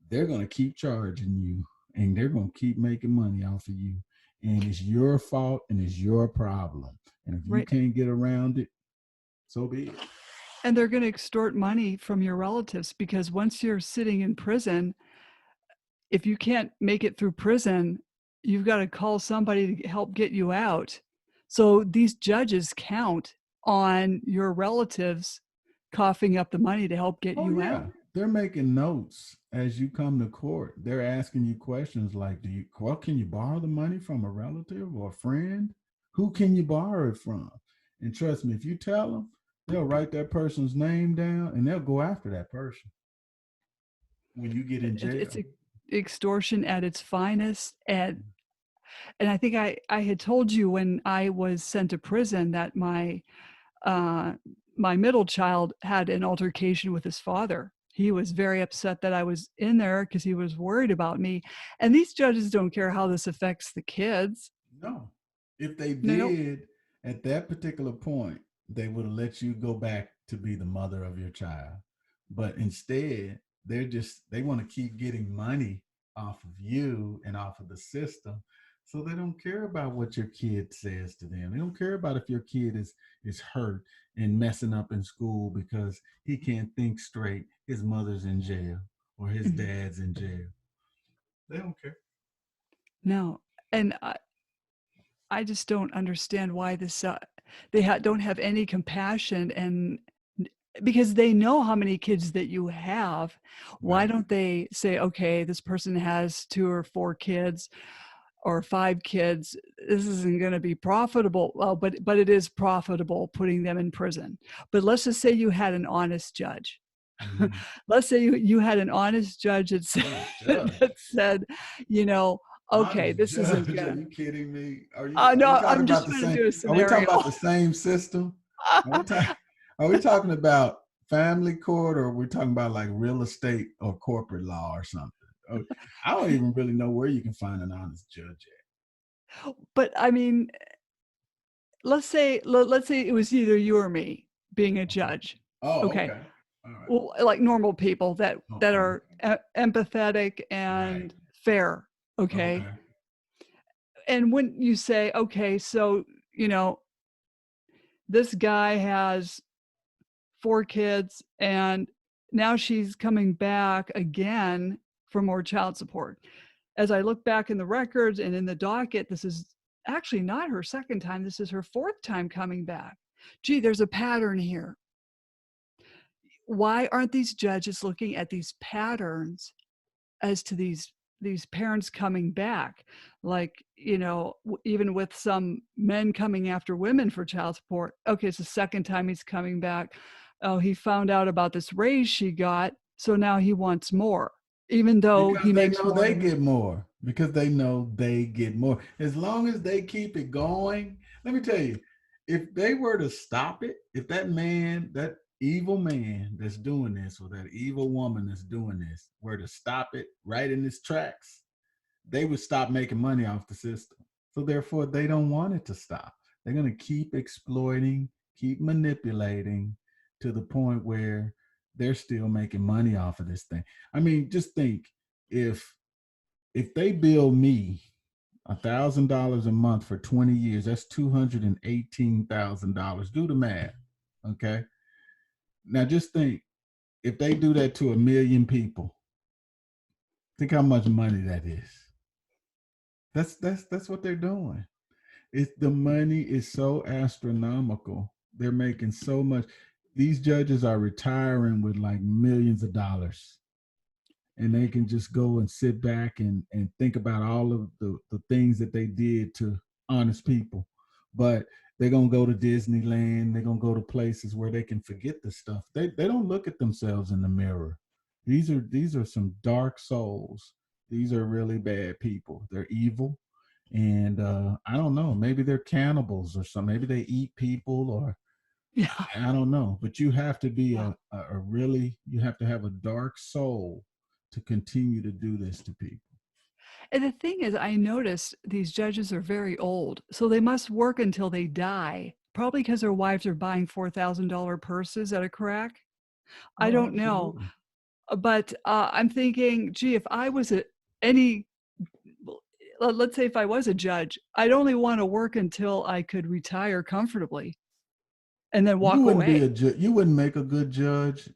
they're going to keep charging you and they're going to keep making money off of you. And it's your fault and it's your problem. And if you Right. can't get around it, so be it. And they're going to extort money from your relatives, because once you're sitting in prison, if you can't make it through prison, you've got to call somebody to help get you out. So these judges count on your relatives coughing up the money to help get Oh you yeah, out. they're making notes as you come to court. They're asking you questions like, well, can you borrow the money from a relative or a friend? Who can you borrow it from? And trust me, if you tell them, they'll write that person's name down and they'll go after that person when you get in It's jail. extortion at its finest. And I think I had told you when I was sent to prison that uh, my middle child had an altercation with his father. He was very upset that I was in there because he was worried about me. And these judges don't care how this affects the kids. No. If they No, did at that particular point, they would have let you go back to be the mother of your child. But instead, they want to keep getting money off of you and off of the system. So they don't care about what your kid says to them. They don't care about if your kid is hurt and messing up in school because he can't think straight. His mother's in jail or his mhm, dad's in jail. They don't care. no. And I just don't understand why they don't have any compassion and because they know how many kids that you have. Why Right. don't they say, okay, this person has 2 or 4 kids or 5 kids. This isn't going to be profitable. Well, but it is profitable putting them in prison. But let's just say you had an honest judge. Mhm. Let's say you had an honest judge that said, Honest that judge. said, you know, okay, Honest this isn't judge. Are gonna. you kidding me? Are we No, talking I'm about just the trying to same? do a Are we talking scenario. about the same system? Are we talking? Are we talking about family court, or are we talking about like real estate or corporate law or something? Oh, I don't even really know where you can find an honest judge at. But I mean, let's say it was either you or me being a Okay. judge. Oh, Okay. okay. All right. Well, like normal people that Okay. are empathetic Right. and fair. Okay. Okay. And when you say, okay, so, you know, this guy has 4 kids and now she's coming back again for more child support. As I look back in the records and in the docket, this is actually not her second time. This is her 4th time coming back. Gee, there's a pattern here. Why aren't these judges looking at these patterns as to these parents coming back? Like, you know, even with some men coming after women for child support. Okay, it's the second time he's coming back. Oh, he found out about this raise she got, so now he wants more, even though Because he they makes know more they than. get more. Because they know they get more. As long as they keep it going, let me tell you, if they were to stop it, if that man, that evil man that's doing this, or that evil woman that's doing this, were to stop it right in its tracks, they would stop making money off the system. So therefore, they don't want it to stop. They're going to keep exploiting, keep manipulating to the point where they're still making money off of this thing. I mean, just think if they bill me $1,000 a month for 20 years, that's $218,000. Do the math. Okay. Now just think if they do that to 1 million people, think how much money that is. That's what they're doing. It's the money is so astronomical. They're making so much. These judges are retiring with like millions of dollars, and they can just go and sit back and think about all of the things that they did to honest people. But they're gonna go to Disneyland, they're gonna go to places where they can forget the stuff. They don't look at themselves in the mirror. These are some dark souls. These are really bad people. They're evil. And I don't know, maybe they're cannibals or something. Maybe they eat people, or Yeah. I don't know, but you have to be Yeah. a really, you have to have a dark soul to continue to do this to people. And the thing is, I noticed these judges are very old, so they must work until they die, probably because their wives are buying $4,000 purses at a crack. I Oh, don't know. absolutely. But I'm thinking, gee, if I was any, let's say if I was a judge, I'd only want to work until I could retire comfortably and then You walk wouldn't be away. a judge. You wouldn't make a good judge,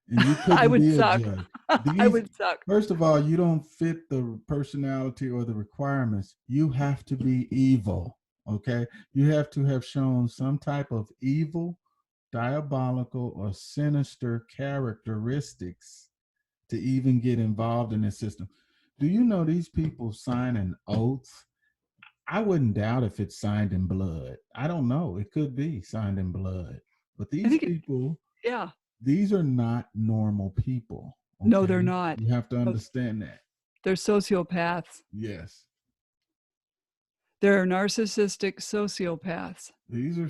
and you I couldn't would be a suck. judge. I These, would suck. first of all, you don't fit the personality or the requirements. You have to be evil. Okay, you have to have shown some type of evil, diabolical or sinister characteristics to even get involved in this system. Do you know these people sign an oath? I wouldn't doubt if it's signed in blood. I don't know. It could be signed in blood. But I these think people, yeah. these are not normal people. No, they're Okay. not. You have to No, understand that. they're sociopaths. Yes. They're narcissistic sociopaths. These are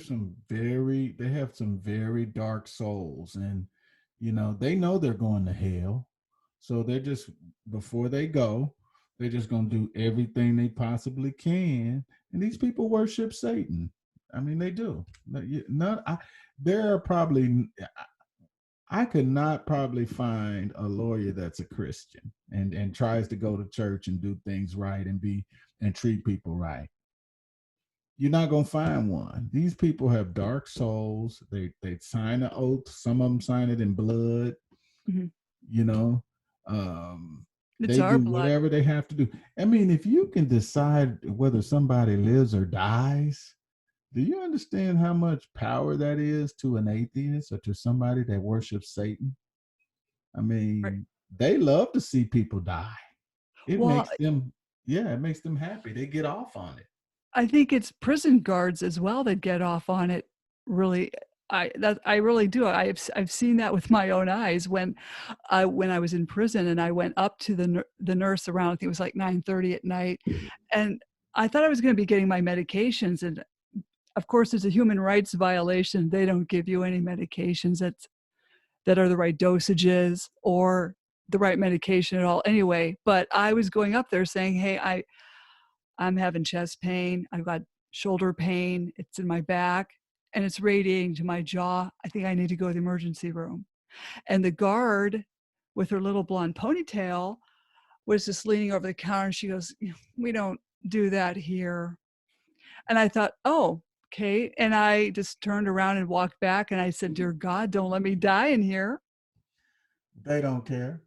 they have some very dark souls. And, they know they're going to hell. So they're just, before they go, they're just going to do everything they possibly can. And these people worship Satan. I mean, they do. There are probably, I could not probably find a lawyer that's a Christian and tries to go to church and do things right and treat people right. You're not gonna find one. These people have dark souls. They sign an oath. Some of them sign it in blood. Mhm. You know, It's they our do blood. whatever they have to do. I mean, if you can decide whether somebody lives or dies, do you understand how much power that is to an atheist or to somebody that worships Satan? I Right. mean, they love to see people die. It Well, makes them, yeah, it makes them happy. They get off on it. I think it's prison guards as well that get off on it. Really, I really do. I've seen that with my own eyes when I was in prison and I went up to the nurse around. I think it was like 9:30 at night, and I thought I was going to be getting my medications. And of course, it's a human rights violation. They don't give you any medications that are the right dosages or the right medication at all. Anyway, but I was going up there saying, "Hey, I'm having chest pain. I've got shoulder pain. It's in my back and it's radiating to my jaw. I think I need to go to the emergency room." And the guard with her little blonde ponytail was just leaning over the counter and she goes, "We don't do that here." And I thought, oh, okay. And I just turned around and walked back and I said, "Dear God, don't let me die in here." They don't care.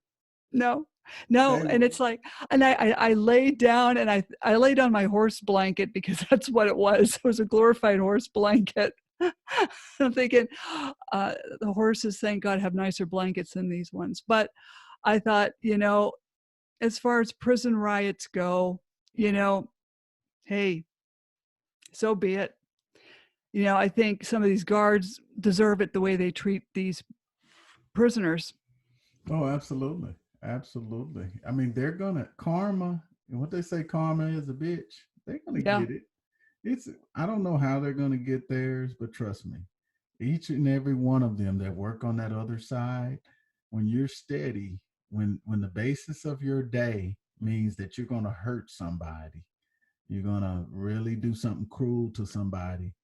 No, no. They And it's like, and I laid down and I laid on my horse blanket because that's what it was. It was a glorified horse blanket. I'm thinking, the horses, thank God, have nicer blankets than these ones. But I thought, as far as prison riots go, hey, so be it. I think some of these guards deserve it the way they treat these prisoners. Oh, absolutely. Absolutely. I mean, they're gonna karma, and what they say karma is a bitch. They're gonna Yeah. get it. I don't know how they're gonna get theirs, but trust me, each and every one of them that work on that other side, when you're steady, when the basis of your day means that you're gonna hurt somebody, you're gonna really do something cruel to somebody,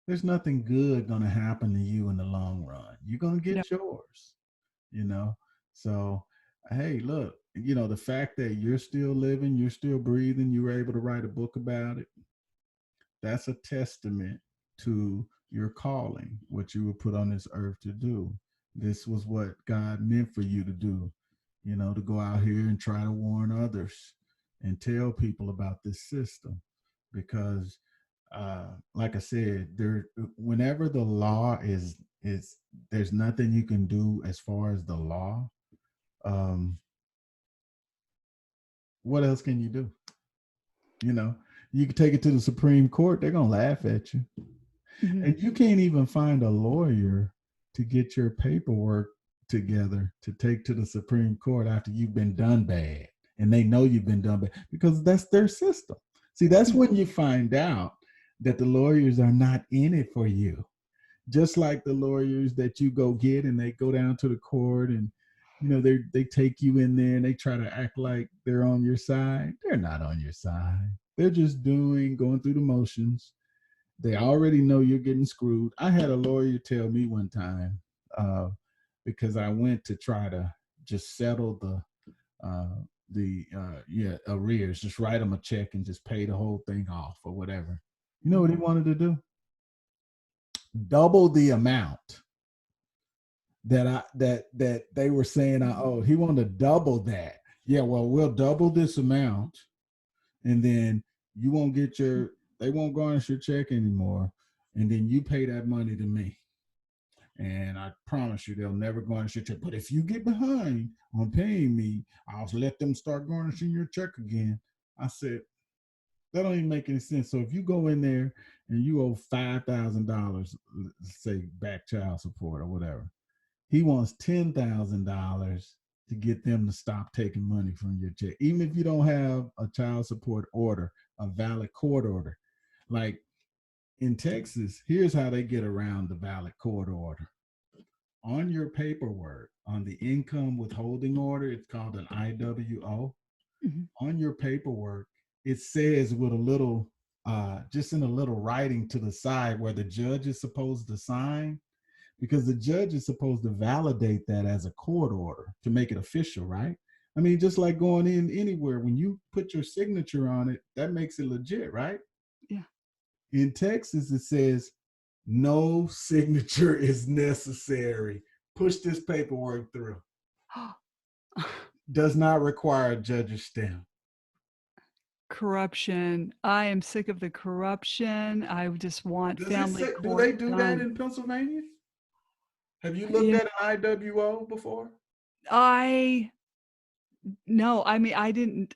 there's nothing good gonna happen to you in the long run. You're gonna No, get yours, you know. So, hey, look, the fact that you're still living, you're still breathing, you were able to write a book about it, that's a testament to your calling, what you were put on this earth to do. This was what God meant for you to do, to go out here and try to warn others and tell people about this system. Because like I said, whenever the law is there's nothing you can do as far as the law. What else can you do? You can take it to the Supreme Court, they're gonna laugh at you. mhm. And you can't even find a lawyer to get your paperwork together to take to the Supreme Court after you've been done bad. And they know you've been done bad because that's their system. See, that's when you find out that the lawyers are not in it for you. Just like the lawyers that you go get and they go down to the court and they take you in there and they try to act like they're on your side. They're not on your side. They're just going through the motions. They already know you're getting screwed. I had a lawyer tell me one time, because I went to try to just settle the arrears, just write them a check and just pay the whole thing off or whatever. You know what he wanted to do? Double the amount that they were saying I owe. He wanted to double that. Yeah, well, we'll double this amount, and then you won't get they won't garnish your check anymore, and then you pay that money to me. And I promise you, they'll never garnish your check. But if you get behind on paying me, I'll let them start garnishing your check again. I said, that don't even make any sense. So if you go in there and you owe $5,000, say back child support or whatever, he wants $10,000 to get them to stop taking money from your check, even if you don't have a child support order, a valid court order. Like in Texas, here's how they get around the valid court order. On your paperwork, on the income withholding order, it's called an IWO. Mm-hmm. On your paperwork, it says with a little, just in a little writing to the side where the judge is supposed to sign, because the judge is supposed to validate that as a court order to make it official, right? I mean, just like going in anywhere, when you put your signature on it, that makes it legit, right? Yeah. In Texas, it says no signature is necessary. Push this paperwork through. Does not require a judge's stamp. Corruption. I am sick of the corruption. I just want family Do court they do that done. in Pennsylvania? Have you looked You at an IWO before? No, I mean, I didn't.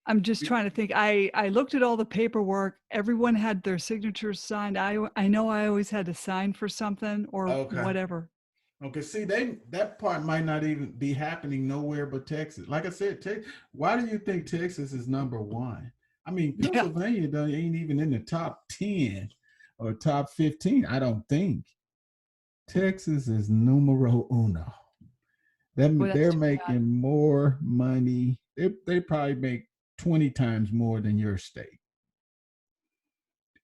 I'm just trying to think. I looked at all the paperwork. Everyone had their signatures signed. I know I always had to sign for something or Okay. whatever. Okay, see, that part might not even be happening nowhere but Texas. Like I said, why do you think Texas is number one? I mean, Yeah. Pennsylvania ain't even in the top 10 or top 15, I don't think. Texas is numero uno. Boy, that's They're too bad. making more money. They probably make 20 times more than your state.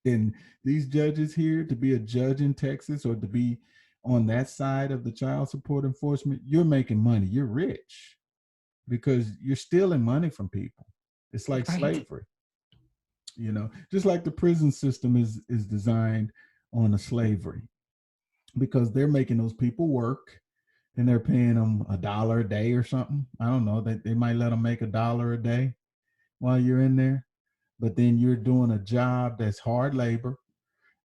And these judges here, to be a judge in Texas or to be on that side of the child support enforcement, you're making money. You're rich because you're stealing money from people. It's like Right. slavery, just like the prison system is designed on a slavery, because they're making those people work and they're paying them $1 a day or something. I don't know. They might let them make $1 a day while you're in there, but then you're doing a job that's hard labor.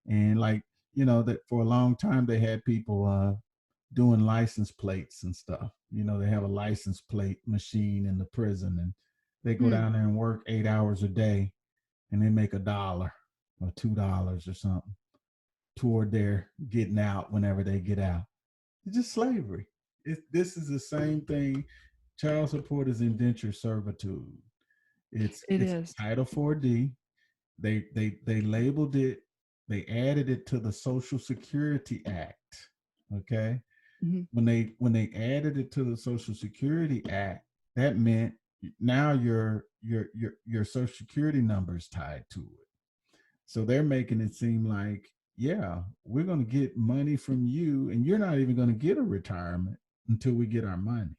And like, that for a long time they had people doing license plates and stuff. They have a license plate machine in the prison, and they go down there and work 8 hours a day, and they make $1 or $2 or something toward their getting out whenever they get out. It's just slavery. This is the same thing. Child support is indentured servitude. It's is. Title 4D. They labeled it. They added it to the Social Security Act. Okay. Mm-hmm. When they added it to the Social Security Act, that meant now your Social Security number is tied to it. So they're making it seem like, yeah, we're going to get money from you, and you're not even going to get a retirement until we get our money.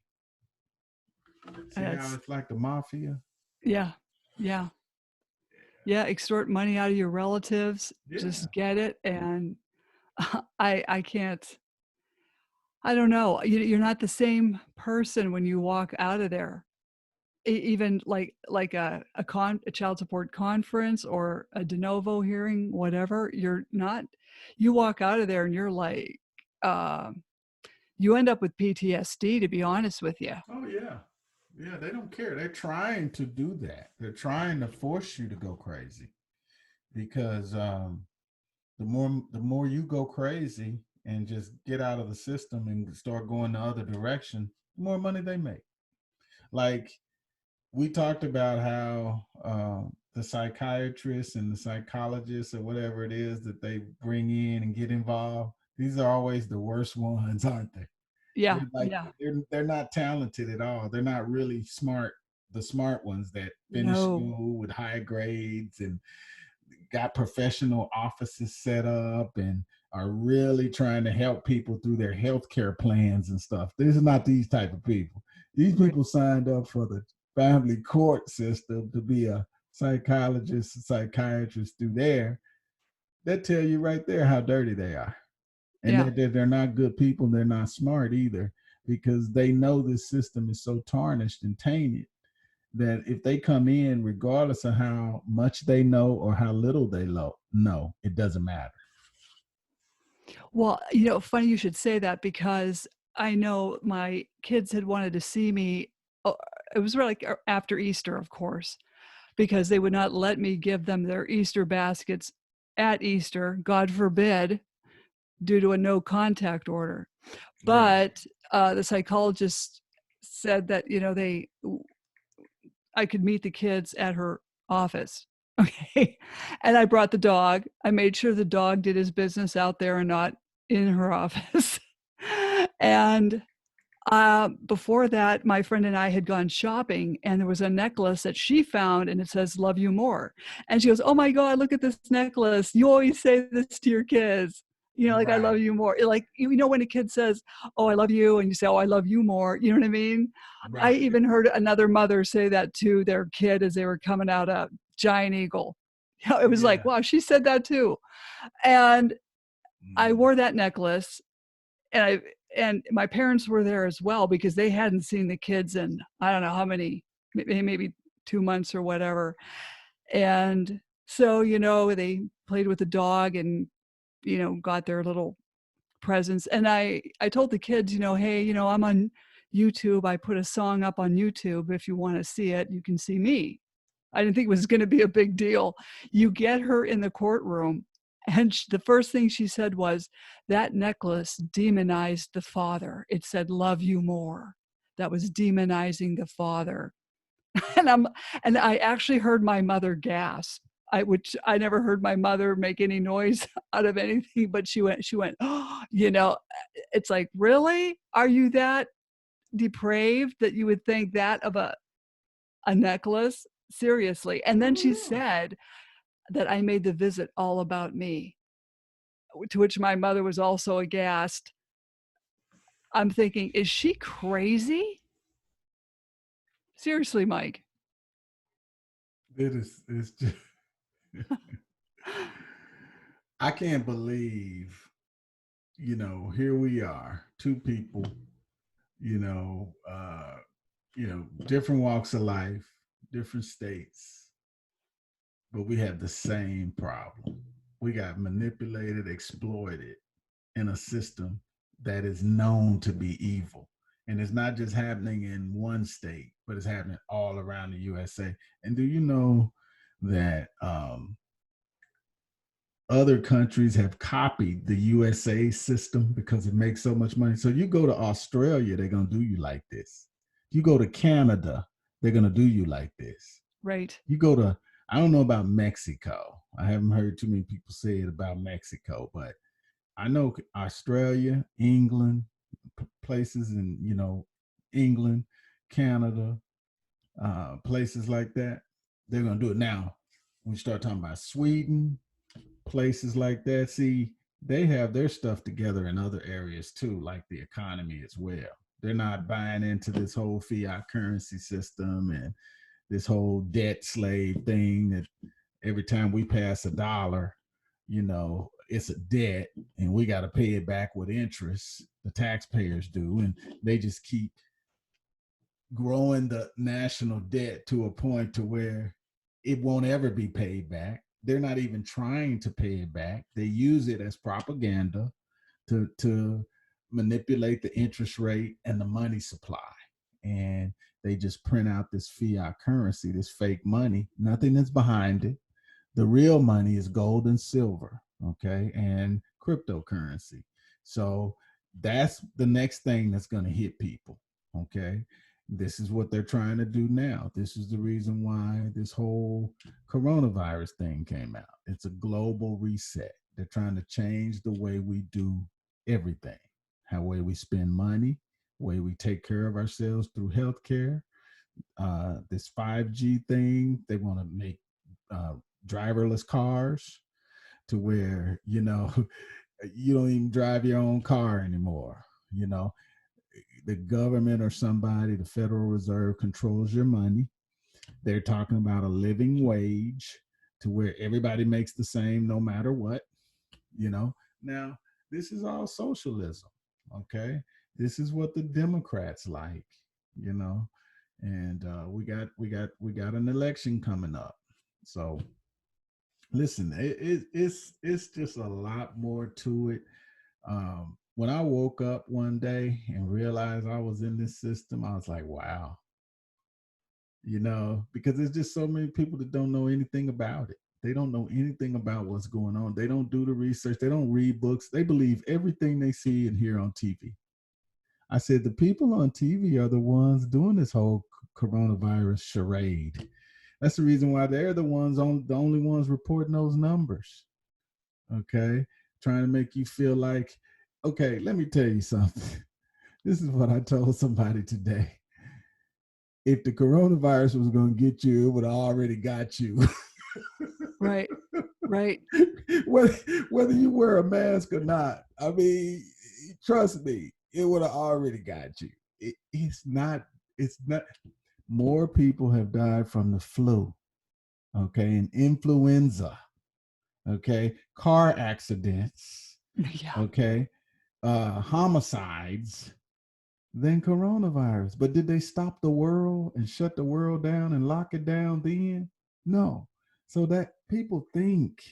See how it's like the mafia? Yeah. Yeah. Yeah. Extort money out of your relatives. Yeah. Just get it. And I can't. I don't know. You're not the same person when you walk out of there. Even like a child support conference or a de novo hearing, whatever. You're not. You walk out of there and you're like, you end up with PTSD. To be honest with you. Oh yeah, yeah. They don't care. They're trying to do that. They're trying to force you to go crazy, because the more you go crazy and just get out of the system and start going the other direction, the more money they make. Like we talked about how the psychiatrists and the psychologists or whatever it is that they bring in and get involved, these are always the worst ones, aren't they? Yeah. They're not talented at all. They're not really smart. The smart ones that finish school with high grades and got professional offices set up and are really trying to help people through their healthcare plans and stuff. These are not these type of people. These people signed up for the family court system to be a psychologist, a psychiatrist through there. That tell you right there how dirty they are. And they're not good people. They're not smart either, because they know this system is so tarnished and tainted that if they come in, regardless of how much they know or how little they know, it doesn't matter. Well, funny you should say that, because I know my kids had wanted to see me. uh, It was really like after Easter, of course, because they would not let me give them their Easter baskets at Easter, God forbid, due to a no contact order. Right. But the psychologist said that I could meet the kids at her office. Okay. And I brought the dog. I made sure the dog did his business out there and not in her office. And before that, my friend and I had gone shopping, and there was a necklace that she found, and it says, "Love you more." And she goes, "Oh my God, look at this necklace. You always say this to your kids. Like, I love Right. you more." Like, when a kid says, "Oh, I love you," and you say, "Oh, I love you more." You know what I mean? I Right. even heard another mother say that to their kid as they were coming out of Giant Eagle. It was like, Yeah. wow, she said that too. And I Mm. wore that necklace, and and my parents were there as well, because they hadn't seen the kids in, I don't know how many, maybe 2 months or whatever. And so, they played with the dog and, got their little presents. And I told the kids, hey, I'm on YouTube. I put a song up on YouTube. If you want to see it, you can see me. I didn't think it was going to be a big deal. You get her in the courtroom, and the first thing she said was, "That necklace demonized the father. It said, 'Love you more.' That was demonizing the father." And I actually heard my mother gasp. Which I never heard my mother make any noise out of anything, but she went, "Oh, it's like, really? Are you that depraved that you would think that of a necklace? Seriously." And then she Oh, said that I made the visit all about me, to which my mother was also aghast. I'm thinking, is she crazy? Seriously, Mike. yeah. It's just, I can't believe, here we are, two people, you know, uh, different walks of life, different states, but we have the same problem. We got manipulated, exploited in a system that is known to be evil. And it's not just happening in one state, but it's happening all around the USA. And do you know that other countries have copied the USA system because it makes so much money? So you go to Australia, they're going to do you like this. You go to Canada, they're going to do you like this. Right. You go to, I don't know about Mexico. I haven't heard too many people say it about Mexico, but I know Australia, England, places in, England, Canada, places like that, they're going to do it. Now, when you start talking about Sweden, places like that, see, they have their stuff together in other areas too, like the economy as well. They're not buying into this whole fiat currency system and this whole debt slave thing that every time we pass a dollar, it's a debt and we got to pay it back with interest. The taxpayers do. And they just keep growing the national debt to a point to where it won't ever be paid back. They're not even trying to pay it back. They use it as propaganda to manipulate the interest rate and the money supply. And they just print out this fiat currency, this fake money. Nothing is behind it. The real money is gold and silver, okay, and cryptocurrency. So that's the next thing that's going to hit people, okay? This is what they're trying to do now. This is the reason why this whole coronavirus thing came out. It's a global reset. They're trying to change the way we do everything, how way we spend money, way we take care of ourselves through healthcare. This 5G thing, they want to make uh, driverless cars to where you don't even drive your own car anymore. The government or somebody, the Federal Reserve, controls your money. They're talking about a living wage to where everybody makes the same no matter what. Now this is all socialism. Okay, this is what the Democrats like. you know and we got an election coming up. So listen, it's just a lot more to it. When I woke up one day and realized I was in this system, I was like, wow, because there's just so many people that don't know anything about it. They don't know anything about what's going on. They don't do the research. They don't read books. They believe everything they see and hear on TV. I said, the people on TV are the ones doing this whole coronavirus charade. That's the reason why they're the only ones reporting those numbers. Okay. Trying to make you feel like, okay, let me tell you something. This is what I told somebody today. If the coronavirus was going to get you, it would have already got you. Right. Right. whether you wear a mask or not, I mean, trust me, it would have already got you. It's not. More people have died from the flu, okay, and influenza, okay, car accidents, Yeah. okay, homicides than coronavirus. But did they stop the world and shut the world down and lock it down then? No. So that people think,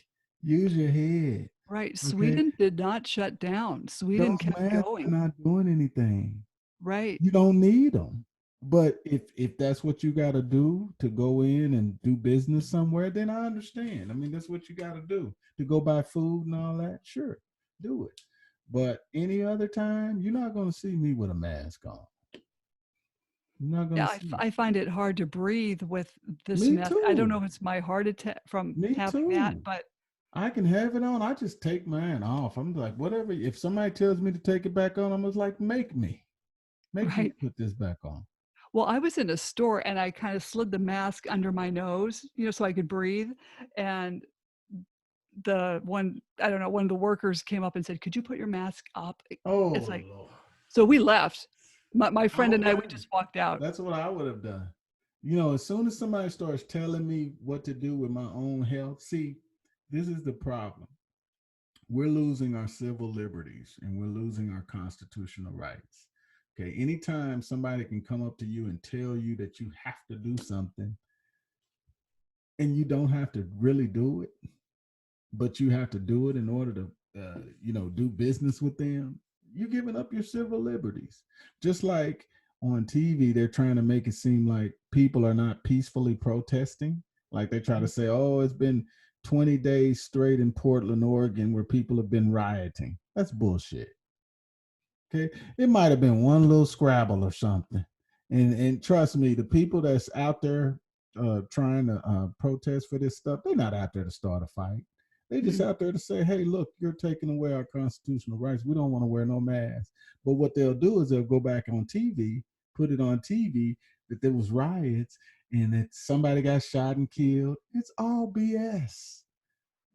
use your head. Right. Okay. Sweden did not shut down. Sweden Those kept masks are going. not doing anything. Right. You don't need them. But if that's what you got to do to go in and do business somewhere, then I understand. I mean, that's what you got to do to go buy food and all that. Sure, do it. But any other time, you're not going to see me with a mask on. You're not going Yeah, to see it. I find it hard to breathe with this Me mask. I don't know too. if it's my heart attack from Me having that, too. but I can have it on. I just take mine off. I'm like, whatever. If somebody tells me to take it back on, I'm just like, make me right. put this back on. Well, I was in a store and I kind of slid the mask under my nose, so I could breathe. And the one, I don't know, one of the workers came up and said, "Could you put your mask up?" It's Oh like, Lord. so we left. My I friend don't and I, we blame you. just walked out. That's what I would have done. As soon as somebody starts telling me what to do with my own health, see, this is the problem. We're losing our civil liberties and we're losing our constitutional rights. Okay. Anytime somebody can come up to you and tell you that you have to do something and you don't have to really do it, but you have to do it in order to, do business with them, you're giving up your civil liberties. Just like on TV, they're trying to make it seem like people are not peacefully protesting. Like they try to say, oh, it's been 20 days straight in Portland, Oregon, where people have been rioting. That's bullshit. Okay. It might have been one little scrabble or something. And trust me, the people that's out there trying to protest for this stuff, they're not out there to start a fight. They just out there to say, hey, look, you're taking away our constitutional rights. We don't want to wear no mask. But what they'll do is they'll go back on TV, put it on TV that there was riots and that somebody got shot and killed. It's all BS.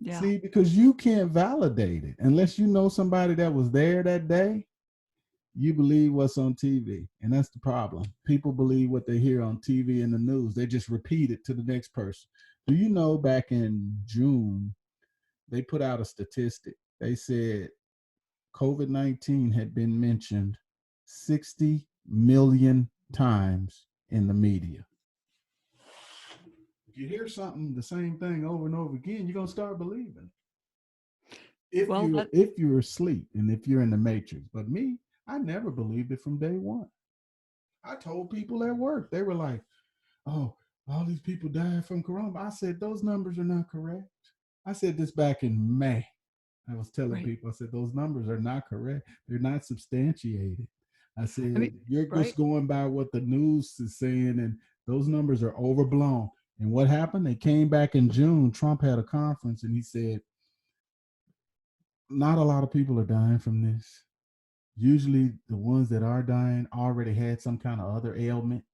Yeah. See, because you can't validate it unless you know somebody that was there that day. You believe what's on TV. And that's the problem. People believe what they hear on TV and the news. They just repeat it to the next person. Do you know back in June, they put out a statistic? They said COVID-19 had been mentioned 60 million times in the media. If you hear something, the same thing over and over again, you're going to start believing. If you're asleep and if you're in the matrix. But me, I never believed it from day one. I told people at work, they were like, oh, all these people died from corona. I said, those numbers are not correct. I said this back in May. I was telling people, I said, those numbers are not correct. They're not substantiated. I said, you're just going by what the news is saying, and those numbers are overblown. And what happened? They came back in June. Trump had a conference and he said, not a lot of people are dying from this. Usually the ones that are dying already had some kind of other ailment,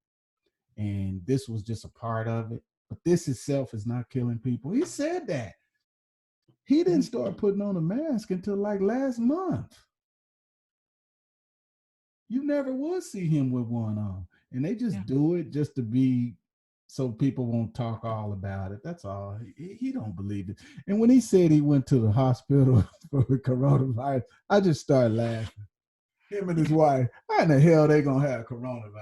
and this was just a part of it. But this itself is not killing people. He said that. He didn't start putting on a mask until like last month. You never would see him with one on. And they just do it just to be so people won't talk all about it. That's all. He don't believe it. And when he said he went to the hospital for the coronavirus, I just started laughing. Him and his wife, how in the hell they gonna have coronavirus?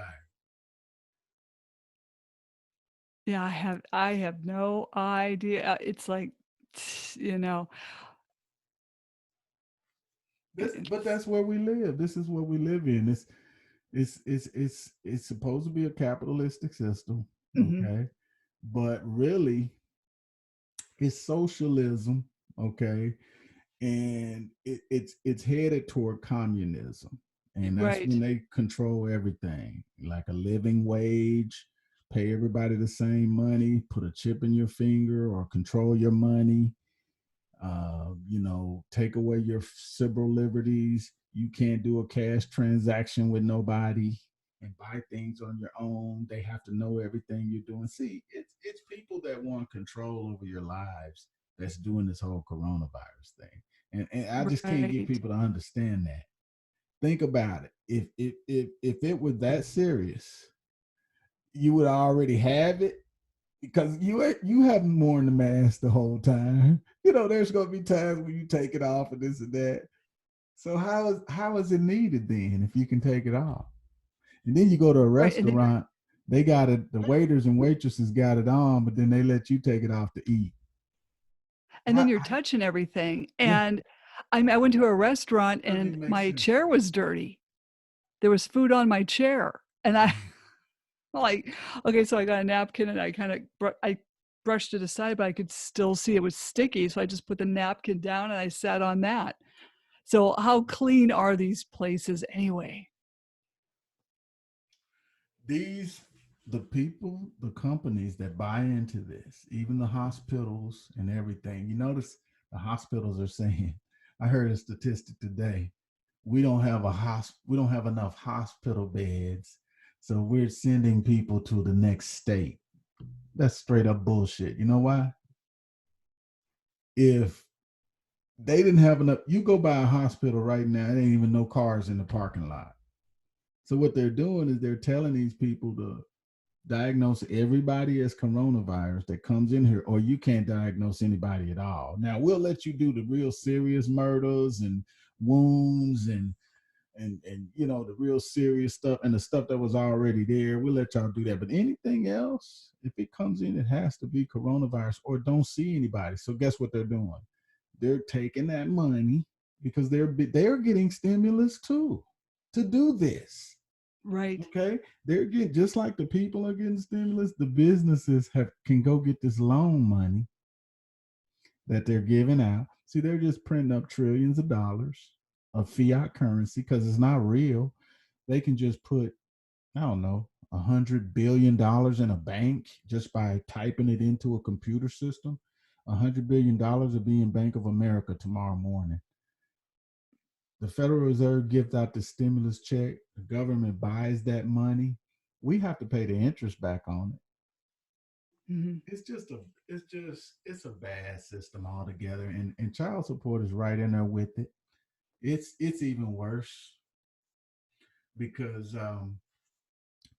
Yeah, I have no idea. It's like, you know, But that's where we live. This is what we live in. It's supposed to be a capitalistic system, Mhm. okay? But really, it's socialism, okay? And it's headed toward communism, and that's Right. when they control everything, like a living wage, pay everybody the same money, put a chip in your finger, or control your money. Take away your civil liberties. You can't do a cash transaction with nobody and buy things on your own. They have to know everything you're doing. See, it's people that want control over your lives that's doing this whole coronavirus thing. And I just can't get Right. people to understand that. Think about it. If it was that serious, you would already have it, because you haven't worn the mask the whole time. There's gonna be times when you take it off and this and that. So how is it needed then if you can take it off? And then you go to a Right. And then restaurant, they got it, the waiters and waitresses got it on, but then they let you take it off to eat. you're How, touching everything. yeah, And I went to a restaurant doesn't and even make my sense. chair was dirty. There was food on my chair. And I like, okay, so I got a napkin and I kind of I brushed it aside, but I could still see it was sticky. So I just put the napkin down and I sat on that. So how clean are these places anyway? These the companies that buy into this, even the hospitals and everything. You notice the hospitals are saying, I heard a statistic today, we don't have enough hospital beds, so we're sending people to the next state. That's straight up bullshit. You know why? If they didn't have enough, you go by a hospital right now, there ain't even no cars in the parking lot. So what they're doing is they're telling these people to diagnose everybody as coronavirus that comes in here, or you can't diagnose anybody at all. Now we'll let you do the real serious murders and wounds and the real serious stuff and the stuff that was already there. We'll let y'all do that. But anything else, if it comes in, it has to be coronavirus or don't see anybody. So guess what they're doing? They're taking that money because they're getting stimulus too to do this. Right. Okay, they're getting, just like the people are getting stimulus, the businesses can go get this loan money that they're giving out. See, they're just printing up trillions of dollars of fiat currency because it's not real. They can just put, I don't know, $100 billion in a bank just by typing it into a computer system. $100 billion will be in Bank of America tomorrow morning. The Federal Reserve gives out the stimulus check. The government buys that money. We have to pay the interest back on it. Mhm. It's a bad system altogether. And child support is right in there with it. It's even worse because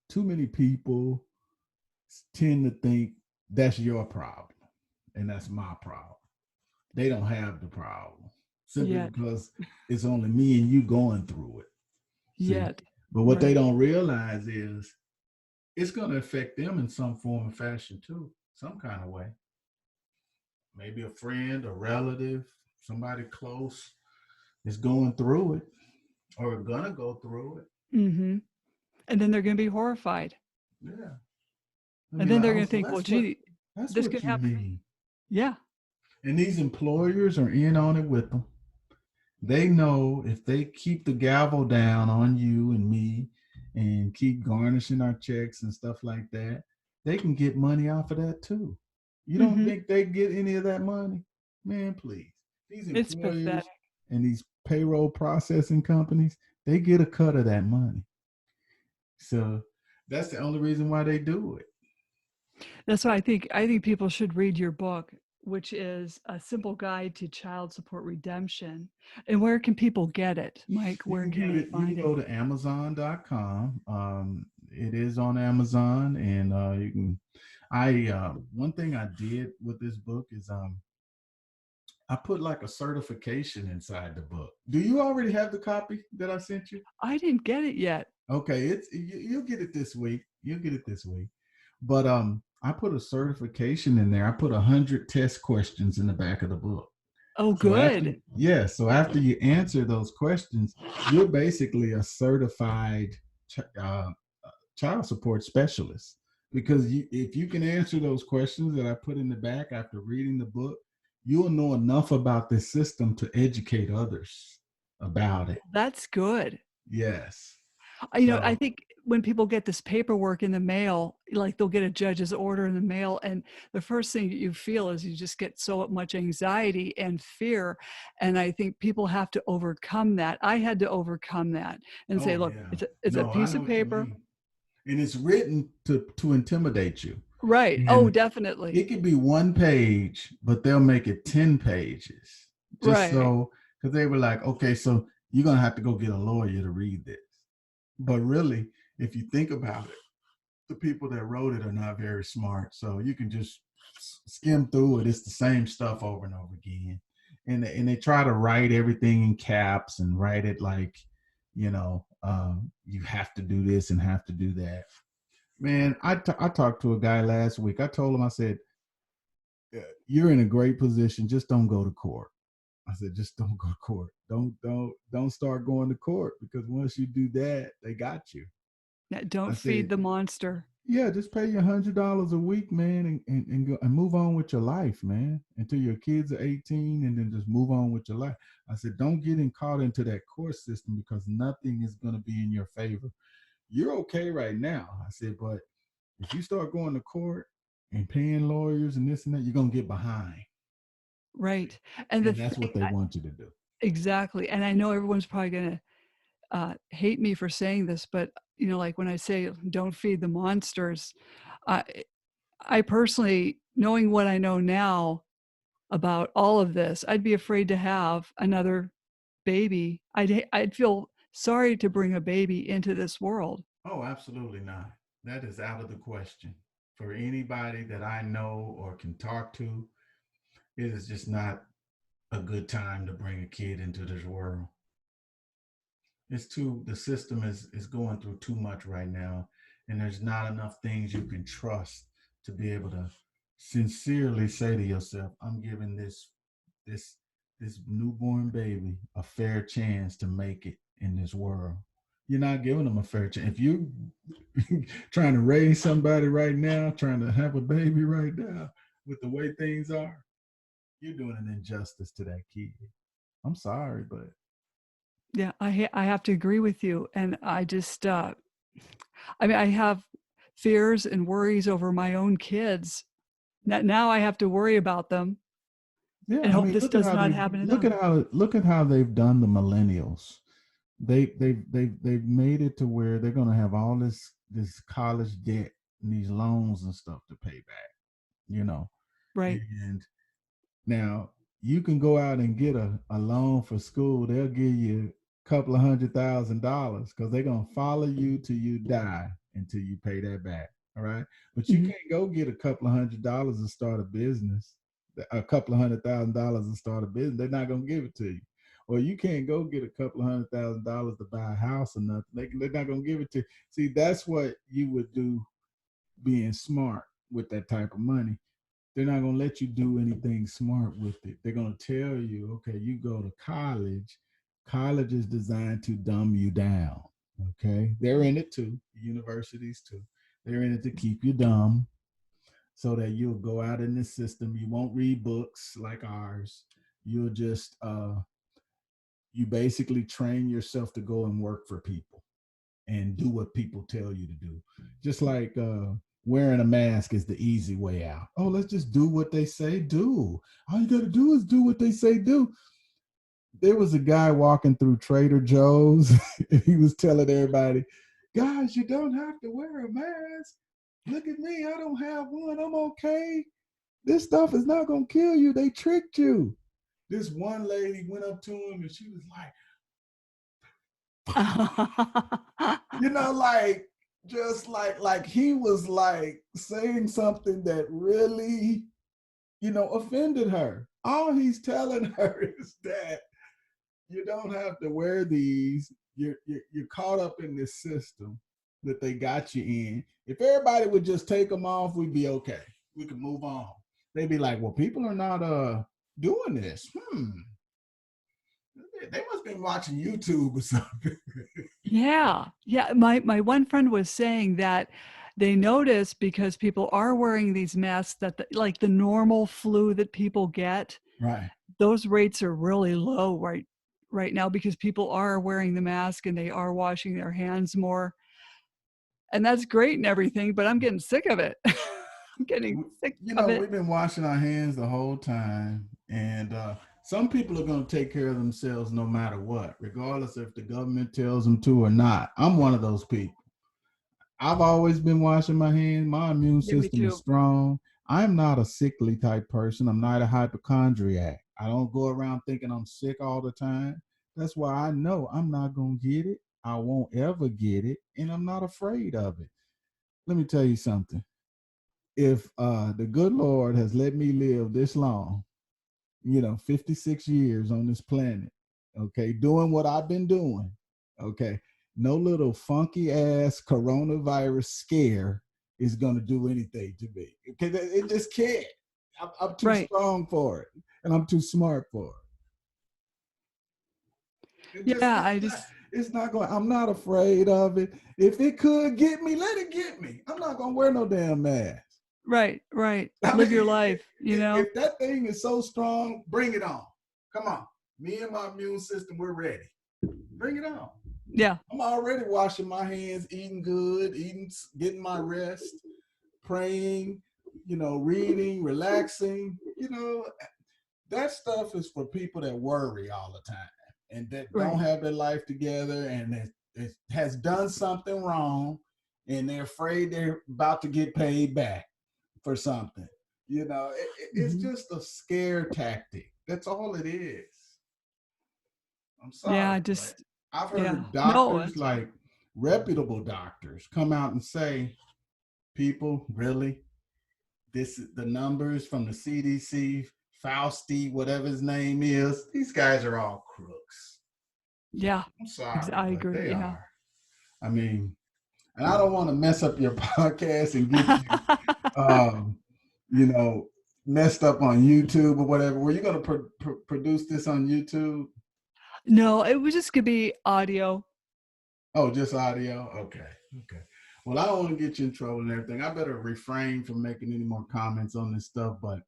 too many people tend to think that's your problem and that's my problem. They don't have the problem simply Yet. because it's only me and you going through it. See, Yet. but what they Right. don't realize is it's going to affect them in some form or fashion too, some kind of way. Maybe a friend, a relative, somebody close is going through it or gonna go through it. Mhm. And then they're going to be horrified. Yeah, I And mean, then like, they're oh, going to so think, well, gee, that's this what could you happen to me. need. Yeah. And these employers are in on it with them. They know if they keep the gavel down on you and me and keep garnishing our checks and stuff like that, they can get money off of that too. You don't Mhm. think they get any of that money? Man, please. These It's pathetic. employers and these payroll processing companies, they get a cut of that money. So that's the only reason why they do it. That's why I think people should read your book, which is A Simple Guide to Child Support Redemption. And where can people get it, Mike? You Where can can get they it, you can find it? go to Amazon.com. It is on Amazon, and you can one thing I did with this book is I put like a certification inside the book. Do you already have the copy that I sent you? I didn't get it yet. Okay, you'll get it this week. You'll get it this week. But I put a certification in there. I put 100 test questions in the back of the book. Oh, So after, good. yeah, so after you answer those questions, you're basically a certified uh, child support specialist, because if you can answer those questions that I put in the back after reading the book, you'll know enough about this system to educate others about it. That's good. Yes. I So, think when people get this paperwork in the mail, like they'll get a judge's order in the mail, and the first thing that you feel is you just get so much anxiety and fear. And I think people have to overcome that. I had to overcome that and say, oh look, yeah. it's a No, I piece know of what you paper. mean. And it's written to intimidate you. Right. Oh, And definitely. it could be one page, but they'll make it 10 pages just Right. so, because they were like, okay, so you're going to have to go get a lawyer to read this. But really, if you think about it, the people that wrote it are not very smart. So you can just skim through it. It's the same stuff over and over again. And they try to write everything in caps and write it like, you have to do this and have to do that. Man, I talked to a guy last week. I told him, I said, you're in a great position. Just don't go to court. I said, just don't go to court. Don't start going to court, because once you do that, they got you. I Don't feed said, the monster. yeah, just pay you $100 a week, man, and go and move on with your life, man, until your kids are 18, and then just move on with your life. I said, don't get caught into that court system, because nothing is going to be in your favor. You're okay right now. I said, but if you start going to court and paying lawyers and this and that, you're going to get behind. Right. And the And that's thing, what they want you to do. exactly. And I know everyone's probably going to hate me for saying this, but like when I say don't feed the monsters, I I personally, knowing what I know now about all of this, I'd be afraid to have another baby. I'd feel sorry to bring a baby into this world. Oh, absolutely not. That is out of the question. For anybody that I know or can talk to, it is just not a good time to bring a kid into this world. The system is going through too much right now, and there's not enough things you can trust to be able to sincerely say to yourself, I'm giving this this newborn baby a fair chance to make it in this world. You're not giving them a fair chance. If you trying to raise somebody right now, trying to have a baby right now, with the way things are, you're doing an injustice to that kid. I'm sorry, but Yeah, I have to agree with you, and I just I mean I have fears and worries over my own kids. Now I have to worry about them yeah, and I hope mean, this does not happen to them. look at how they've done the millennials. They've made it to where they're gonna have all this college debt and these loans and stuff to pay back. You know, Right. and now you can go out and get a loan for school. They'll give you a couple of $100,000, because they're gonna follow you till you die until you pay that back. All right. But you Mhm. can't go get a couple of $100 and start a business, a couple of $100,000 and start a business. They're not gonna give it to you. Or you can't go get a couple of $100,000 to buy a house or nothing. They're not gonna give it to you. See, that's what you would do being smart with that type of money. They're not going to let you do anything smart with it. They're going to tell you, okay, you go to college. College is designed to dumb you down. Okay. They're in it too. Universities too. They're in it to keep you dumb, so that you'll go out in the system. You won't read books like ours. You'll just, you basically train yourself to go and work for people and do what people tell you to do. Just like wearing a mask is the easy way out. Oh, let's just do what they say do. All you got to do is do what they say do. There was a guy walking through Trader Joe's and he was telling everybody, guys, you don't have to wear a mask. Look at me. I don't have one. I'm okay. This stuff is not going to kill you. They tricked you. This one lady went up to him and she was like, like just like he was like saying something that really, offended her. All he's telling her is that you don't have to wear these. You're caught up in this system that they got you in. If everybody would just take them off, we'd be okay. We could move on. They'd be like, well, people are not doing this. They must be watching YouTube or something. Yeah. Yeah. My one friend was saying that they notice because people are wearing these masks that like the normal flu that people get, Right. those rates are really low right now because people are wearing the mask and they are washing their hands more. And that's great and everything, but I'm getting sick of it. I'm getting sick You of know, it. we've been washing our hands the whole time, and some people are going to take care of themselves no matter what, regardless if the government tells them to or not. I'm one of those people. I've always been washing my hands. My immune Yeah, me system is too. strong. I'm not a sickly type person. I'm not a hypochondriac. I don't go around thinking I'm sick all the time. That's why I know I'm not going to get it. I won't ever get it, and I'm not afraid of it. Let me tell you something. If the good Lord has let me live this long, 56 years on this planet, okay, doing what I've been doing, okay, no little funky ass coronavirus scare is going to do anything to me. Okay, it just can't. I'm too Right. strong for it, and I'm too smart for it. Yeah, It's not going. I'm not afraid of it. If it could get me, let it get me. I'm not going to wear no damn mask. right. I Live your mean, life, if that thing is so strong, bring it on. Come on. Me and my immune system, we're ready. Bring it on. Yeah. I'm already washing my hands, eating good, getting my rest, praying, reading, relaxing. That stuff is for people that worry all the time and that don't Right. have their life together and it has done something wrong and they're afraid they're about to get paid back for something. It's Mhm. just a scare tactic. That's all it is. I'm sorry, Yeah, but just I've yeah. heard No, doctors, that's right. like reputable doctors, come out and say, people, really, this is the numbers from the CDC, Fauci, whatever his name is. These guys are all crooks. Yeah. I'm sorry, I but agree. they Yeah. are. I mean, and I don't want to mess up your podcast and get you, um, you know, messed up on YouTube or whatever. Were you going to produce this on YouTube? No, it was just gonna be audio. Oh, just audio? Okay. Okay. Well, I don't want to get you in trouble and everything. I better refrain from making any more comments on this stuff. But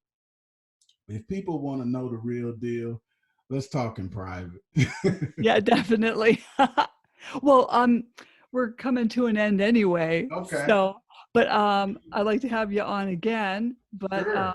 if people want to know the real deal, let's talk in private. Yeah, definitely. Well, we're coming to an end anyway. Okay. So, but I'd like to have you on again. But Sure.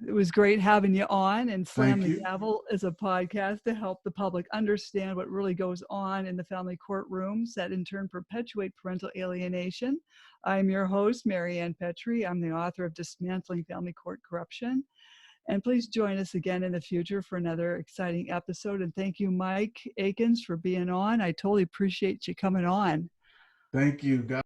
it was great having you on. And Slam Thank the you. Gavel is a podcast to help the public understand what really goes on in the family courtrooms that in turn perpetuate parental alienation. I'm your host, Mary Ann Petrie. I'm the author of Dismantling Family Court Corruption. And please join us again in the future for another exciting episode. And thank you, Mike Aikins, for being on. I totally appreciate you coming on. Thank you, guys.